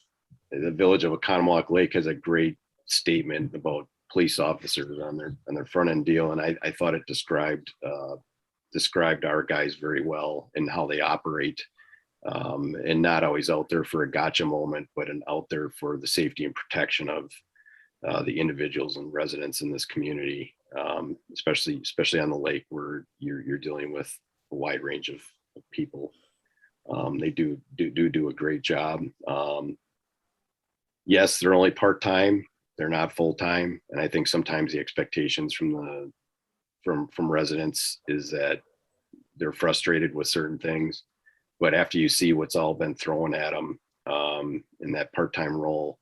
the village of Oconomowoc Lake has a great statement about police officers on their front end deal. And I thought it described our guys very well and how they operate, and not always out there for a gotcha moment, but out there for the safety and protection of the individuals and residents in this community, especially on the lake where you're dealing with a wide range of people. They do a great job. Yes, they're only part-time. They're not full-time. And I think sometimes the expectations from residents is that they're frustrated with certain things, but after you see what's all been thrown at them in that part-time role,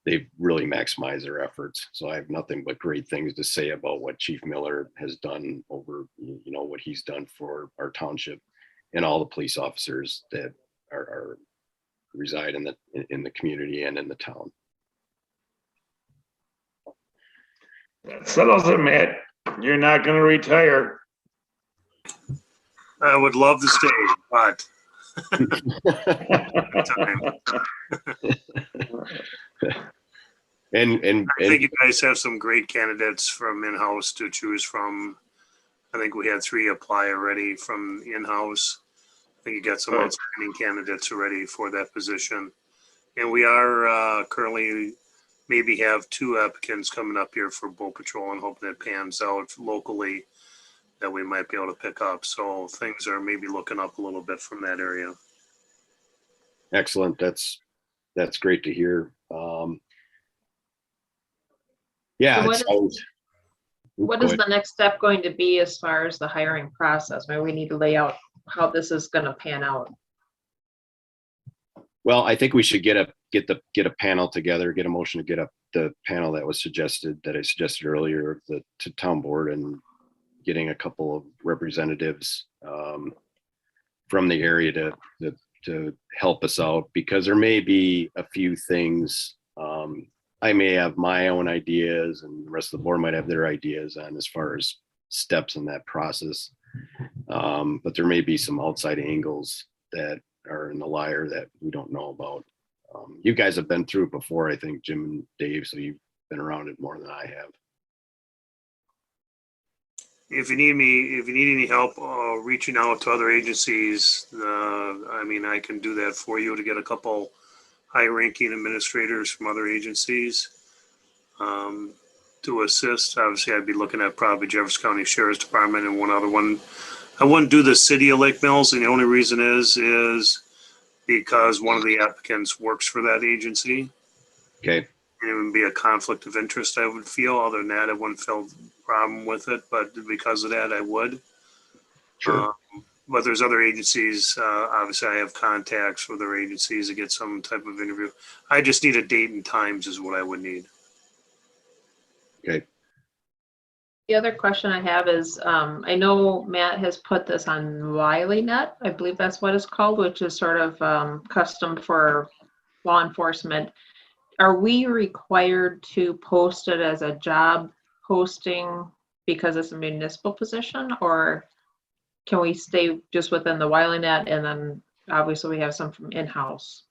they've really maximized their efforts. So I have nothing but great things to say about what Chief Miller has done over, what he's done for our township and all the police officers that reside in the community and in the town. That settles it, Matt. You're not going to retire. I would love to stay, but and I think you guys have some great candidates from in-house to choose from. I think we had 3 apply already from in-house. I think you got some outstanding candidates already for that position. And we are currently maybe have 2 applicants coming up here for Bow Patrol and hoping it pans out locally that we might be able to pick up. So things are maybe looking up a little bit from that area. Excellent. That's great to hear. Yeah. So what is the next step going to be as far as the hiring process? Maybe we need to lay out how this is going to pan out. Well, I think we should get a panel together, get a motion to get up the panel that I suggested earlier to town board, and getting a couple of representatives from the area to help us out, because there may be a few things. I may have my own ideas and the rest of the board might have their ideas on as far as steps in that process. But there may be some outside angles that are in the liar that we don't know about. You guys have been through it before, I think, Jim and Dave, so you've been around it more than I have. If you need any help reaching out to other agencies, I can do that for you to get a couple high-ranking administrators from other agencies to assist. Obviously, I'd be looking at probably Jefferson County Sheriff's Department and one other one. I wouldn't do the city of Lake Mills, and the only reason is because one of the applicants works for that agency. Okay. And it would be a conflict of interest, I would feel. Other than that, I wouldn't feel a problem with it, but because of that, I would. Sure. But there's other agencies, obviously I have contacts with other agencies to get some type of interview. I just need a date and times is what I would need. Okay. The other question I have is, I know Matt has put this on WileyNet, I believe that's what it's called, which is sort of custom for law enforcement. Are we required to post it as a job posting because it's a municipal position, or can we stay just within the WileyNet and then obviously we have some from in-house?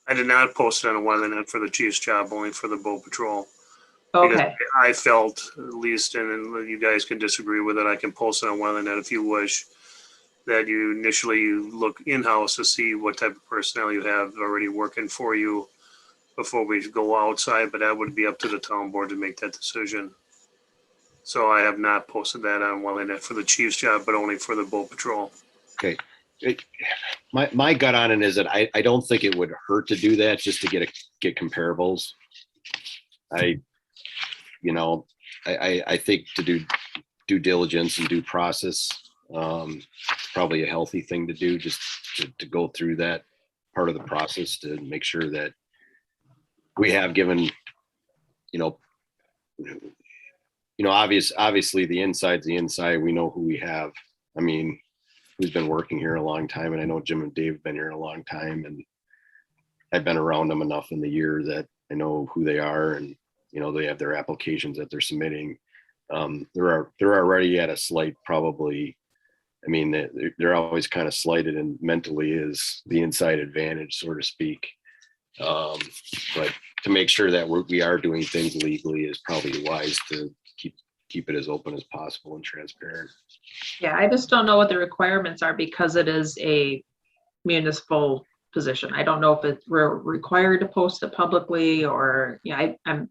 I did not post it on a WileyNet for the chief's job, only for the boat patrol. Because Okay, I felt, at least, and you guys can disagree with it, I can post it on WileyNet if you wish, that you initially look in-house to see what type of personnel you have already working for you before we go outside, but that would be up to the town board to make that decision. So I have not posted that on WileyNet for the chief's job, but only for the boat patrol. Okay. My gut on it is that I don't think it would hurt to do that just to get comparables. I think to do due diligence and due process, probably a healthy thing to do, just to go through that part of the process to make sure that we have given, obviously the inside's the inside. We know who we have. I mean, who's been working here a long time, and I know Jim and Dave have been here a long time, and I've been around them enough in the year that I know who they are, and they have their applications that they're submitting. They're already at a slight, probably. I mean, they're always kind of slighted, and mentally is the inside advantage, so to speak. But to make sure that we are doing things legally is probably wise to keep it as open as possible and transparent. yeah, I just don't know what the requirements are because it is a municipal position. I don't know if we're required to post it publicly or, I don't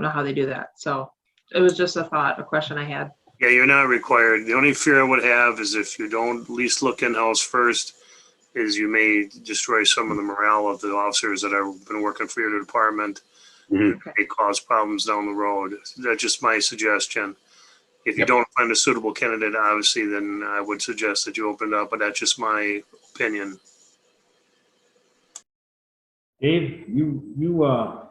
know how they do that. So it was just a question I had. Yeah, you're not required. The only fear I would have is if you don't at least look in-house first, is you may destroy some of the morale of the officers that have been working for your department. Mhm. It may cause problems down the road. That's just my suggestion. If you Yep. don't find a suitable candidate, obviously, then I would suggest that you open it up, but that's just my opinion. Dave, you were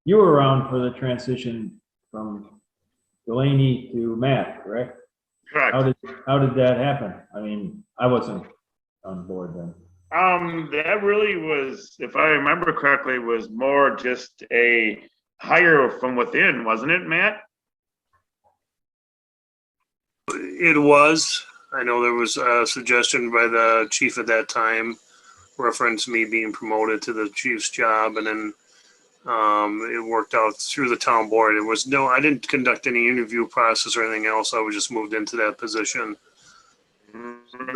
around for the transition from Delaney to Matt, correct? Correct. How did that happen? I mean, I wasn't on board then. That really was, if I remember correctly, was more just a hire from within, wasn't it, Matt? It was. I know there was a suggestion by the chief at that time, reference me being promoted to the chief's job, and then it worked out through the town board. I didn't conduct any interview process or anything else. I was just moved into that position.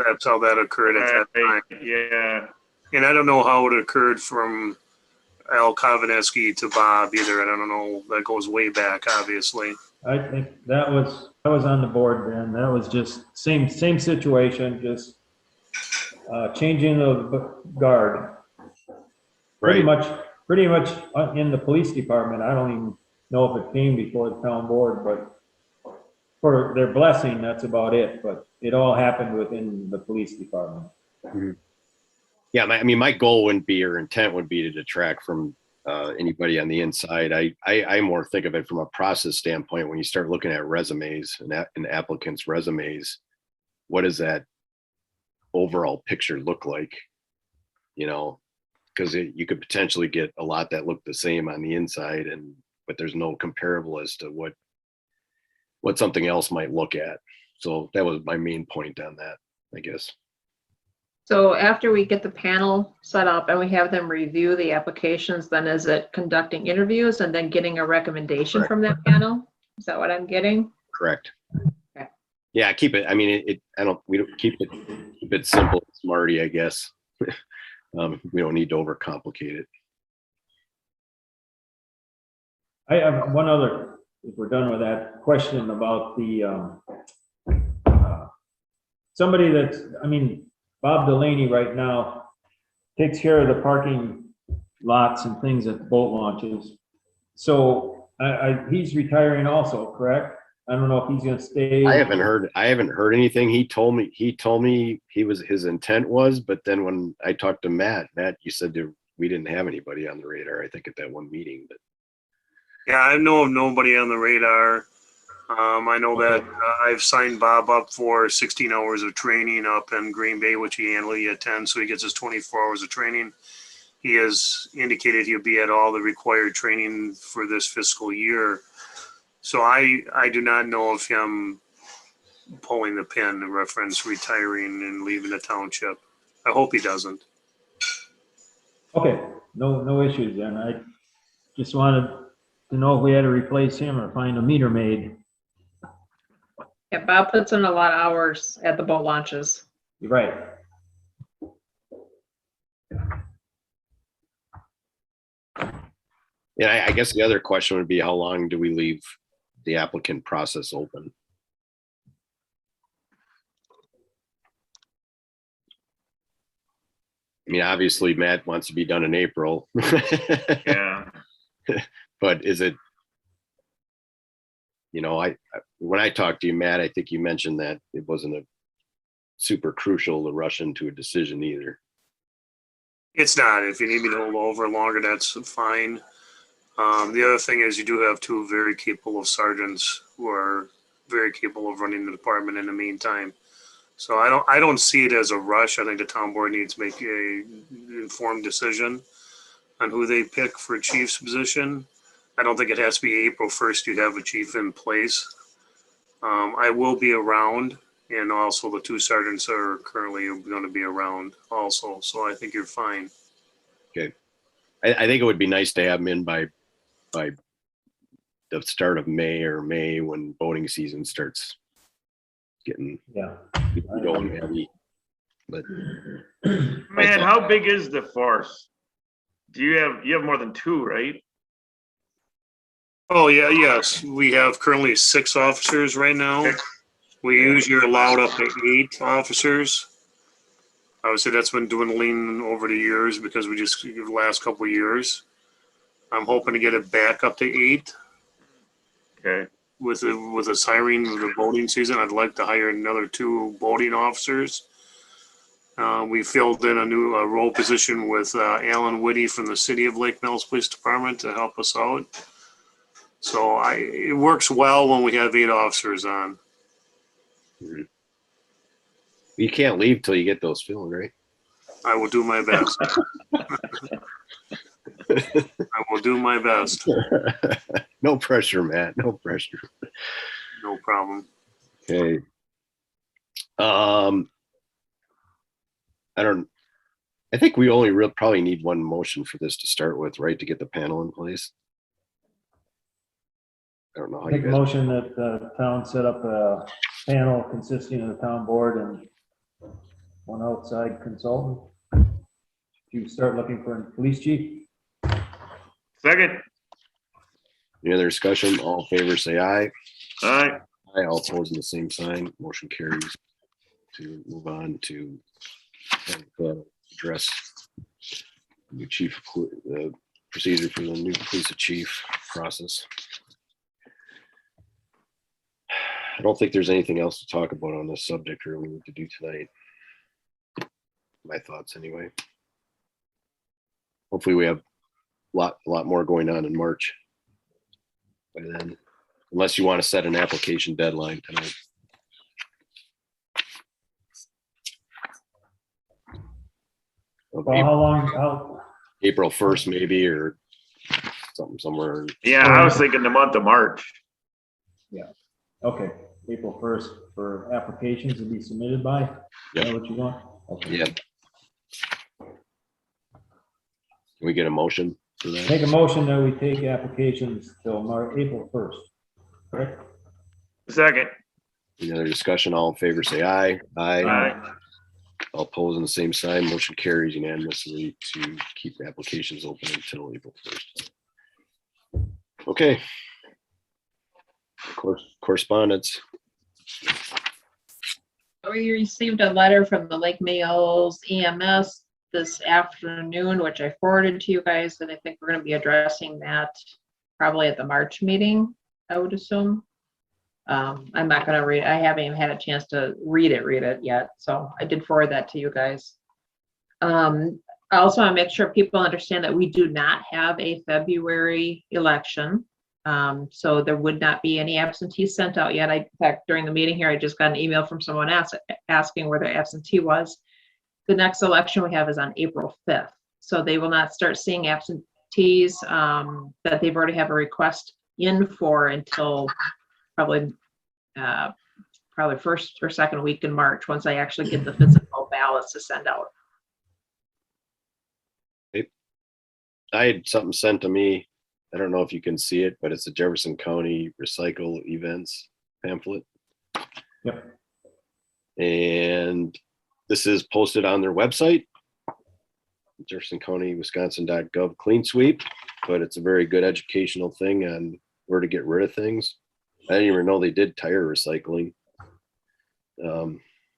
That's how that occurred at that time. Yeah. And I don't know how it occurred from Al Kovaneski to Bob either. I don't know. That goes way back, obviously. I think I was on the board then. That was just same situation, just changing of guard. Pretty Right. much in the police department. I don't even know if it came before the town board, but for their blessing, that's about it. But it all happened within the police department. Yeah, my goal wouldn't be, or intent would be, to detract from anybody on the inside. I more think of it from a process standpoint. When you start looking at resumes and applicants' resumes, what does that overall picture look like? Because you could potentially get a lot that look the same on the inside, but there's no comparable as to what something else might look at. So that was my main point on that, I guess. So after we get the panel set up and we have them review the applications, then is it conducting interviews and then getting a recommendation from that panel? Is that what I'm getting? Correct. Okay. Yeah, keep it. I mean, we don't keep it simple, smarty, I guess. We don't need to overcomplicate it. I have one other, if we're done with that, question about the somebody Bob Delaney right now takes care of the parking lots and things at boat launches. So he's retiring also, correct? I don't know if he's gonna stay. I haven't heard anything. He told me his intent was, but then when I talked to Matt, you said we didn't have anybody on the radar, I think at that one meeting, but Yeah, I know of nobody on the radar. I know that I've signed Bob up for 16 hours of training up in Green Bay, which he annually attends, so he gets his 24 hours of training. He has indicated he'll be at all the required training for this fiscal year. So I do not know of him pulling the pin in reference retiring and leaving the township. I hope he doesn't. Okay, no issues then. I just wanted to know if we had to replace him or find a meter maid. Yeah, Bob puts in a lot of hours at the boat launches. You're right. yeah, I guess the other question would be how long do we leave the applicant process open? I mean, obviously Matt wants to be done in April. Yeah. But is it, when I talked to you, Matt, I think you mentioned that it wasn't a super crucial to rush into a decision either. It's not. If you need me to hold over longer, that's fine. The other thing is you do have two very capable sergeants who are very capable of running the department in the meantime. So I don't see it as a rush. I think the town board needs to make a informed decision on who they pick for a chief's position. I don't think it has to be April 1st you have a chief in place. I will be around, and also the two sergeants are currently going to be around also. So I think you're fine. Okay. I think it would be nice to have them in by the start of May when voting season starts getting going heavy. But Man, how big is the force? You have more than two, right? Oh, yeah, yes. We have currently 6 officers right now. We usually are allowed up to 8 officers. I would say that's been dwindling over the years because we just, the last couple of years. I'm hoping to get it back up to 8. Okay. With this hiring of the boating season, I'd like to hire another 2 boating officers. We filled in a new role position with Alan Whitty from the City of Lake Mills Police Department to help us out. So it works well when we have 8 officers on. you can't leave till you get those filled, right? I will do my best. I will do my best. No pressure, Matt. No pressure. No problem. Okay. I think we only probably need one motion for this to start with, right? To get the panel in place. I don't know how Make you a guys. motion that the town set up a panel consisting of the town board and one outside consultant. You start looking for a police chief. Second. Any other discussion? All in favor, say aye. All right. Aye. All opposed, the same sign. Motion carries. To move on to address new chief, procedure for the new police chief process. I don't think there's anything else to talk about on this subject or we need to do tonight. My thoughts anyway. Hopefully we have a lot more going on in March by then, unless you want to set an application deadline tonight. Well, how long, April 1st maybe, or something somewhere. Yeah, I was thinking the month of March. okay, April 1st for applications to be submitted by? Is that what you want? Okay. Yeah. Can we get a motion for that? Make a motion that we take applications till April 1st, correct? Second. Any other discussion? All in favor, say aye. Aye. Aye. All opposed on the same side. Motion carries unanimously to keep the applications open until April 1st. Okay. Correspondence. We received a letter from the Lake Mills EMS this afternoon, which I forwarded to you guys, and I think we're going to be addressing that probably at the March meeting, I would assume. I'm not gonna read, I haven't even had a chance to read it yet, so I did forward that to you guys. I also want to make sure people understand that we do not have a February election. So there would not be any absentees sent out yet. In fact, during the meeting here, I just got an email from someone asking where their absentee was. The next election we have is on April 5th. So they will not start seeing absentees that they've already have a request in for until probably first or second week in March, once I actually get the physical ballots to send out. I had something sent to me. I don't know if you can see it, but it's the Jefferson County Recycle Events pamphlet. Yep. And this is posted on their website, Jefferson County, Wisconsin.gov clean sweep, but it's a very good educational thing on where to get rid of things. I didn't even know they did tire recycling.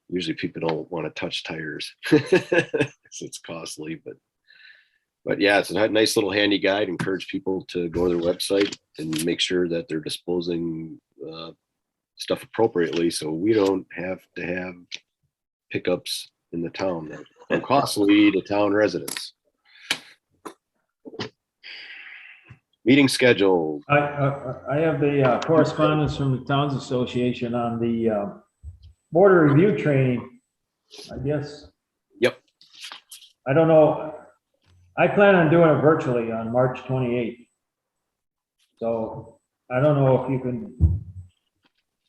Usually people don't want to touch tires. It's costly, but yeah, it's a nice little handy guide. Encourage people to go to their website and make sure that they're disposing stuff appropriately, so we don't have to have pickups in the town that are costly to town residents. Meeting schedule. I have the correspondence from the Towns Association on the border review training, I guess. Yep. I don't know. I plan on doing it virtually on March 28th. So I don't know if you can,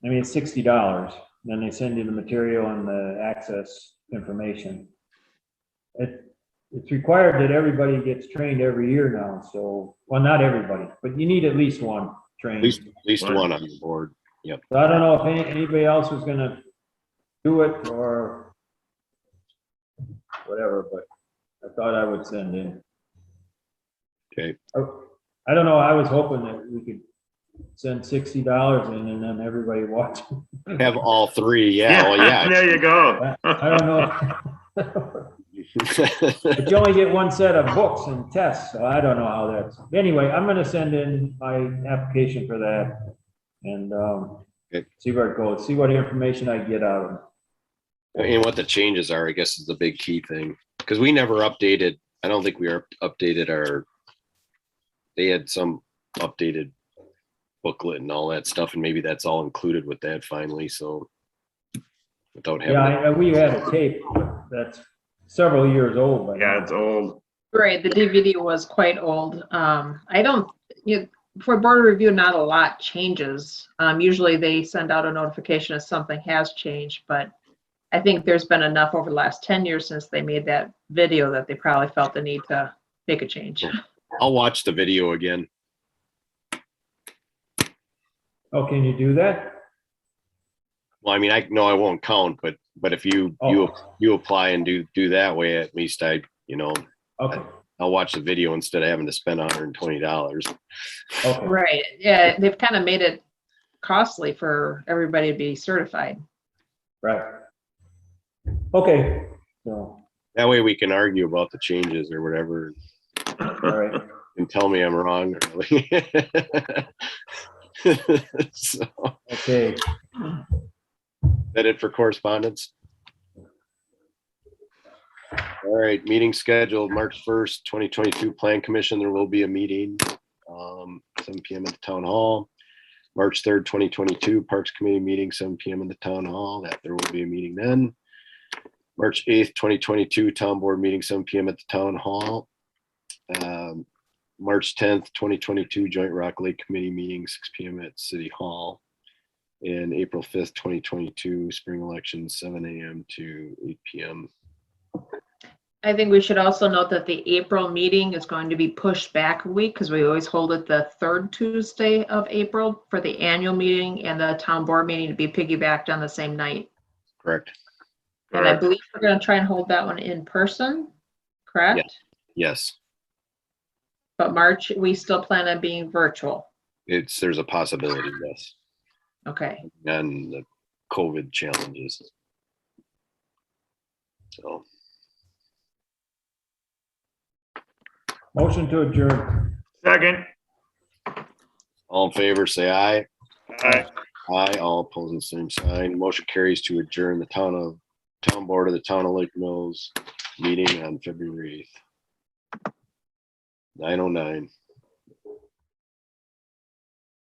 I mean, it's $60. Then they send you the material and the access information. It's required that everybody gets trained every year now. So, well, not everybody, but you need at least one trained. At least one on the board. Yep. So I don't know if anybody else was gonna do it or whatever, but I thought I would send in. Okay. I don't know, I was hoping that we could send $60 in and then everybody watch. Have all three. Yeah. Well, yeah. There you go. I don't know. But you only get one set of books and tests, so I don't know how that's. Anyway, I'm gonna send in my application for that and Okay. see where it goes, see what information I get out of it. And what the changes are, I guess, is the big key thing. Because we never updated, I don't think we updated our, they had some updated booklet and all that stuff, and maybe that's all included with that finally, so. Without having. Yeah, we had a tape that's several years old. But Yeah, it's old. Right, the DVD was quite old. For border review, not a lot changes. Usually they send out a notification if something has changed, but I think there's been enough over the last 10 years since they made that video that they probably felt the need to make a change. I'll watch the video again. Oh, can you do that? Well, I mean, I won't count, but if you apply and do that way, at least Okay. I'll watch the video instead of having to spend $120. Okay. Right, yeah, they've kind of made it costly for everybody to be certified. Right. Okay. So, That way we can argue about the changes or whatever all right. and tell me I'm wrong. So, Okay. that it for correspondence? All right, meeting scheduled March 1st, 2022, Plan Commission. There will be a meeting, 7 p.m. at the Town Hall. March 3rd, 2022, Parks Committee meeting, 7 p.m. in the Town Hall. That there will be a meeting then. March 8th, 2022, Town Board meeting, 7 p.m. at the Town Hall. March 10th, 2022, Joint Rock Lake Committee meeting, 6 p.m. at City Hall. And April 5th, 2022, spring election, 7 a.m. to 8 p.m. I think we should also note that the April meeting is going to be pushed back a week because we always hold it the third Tuesday of April for the annual meeting and the town board meeting to be piggybacked on the same night. Correct. And I believe we're going to try and hold that one in person, correct? Yes. But March, we still plan on being virtual. There's a possibility, yes. Okay. And the COVID challenges. So. Motion to adjourn. Second. All in favor, say aye. Aye. Aye, all opposing, same sign. Motion carries to adjourn the town board of the town of Lake Mills meeting on February 8th. 9:09.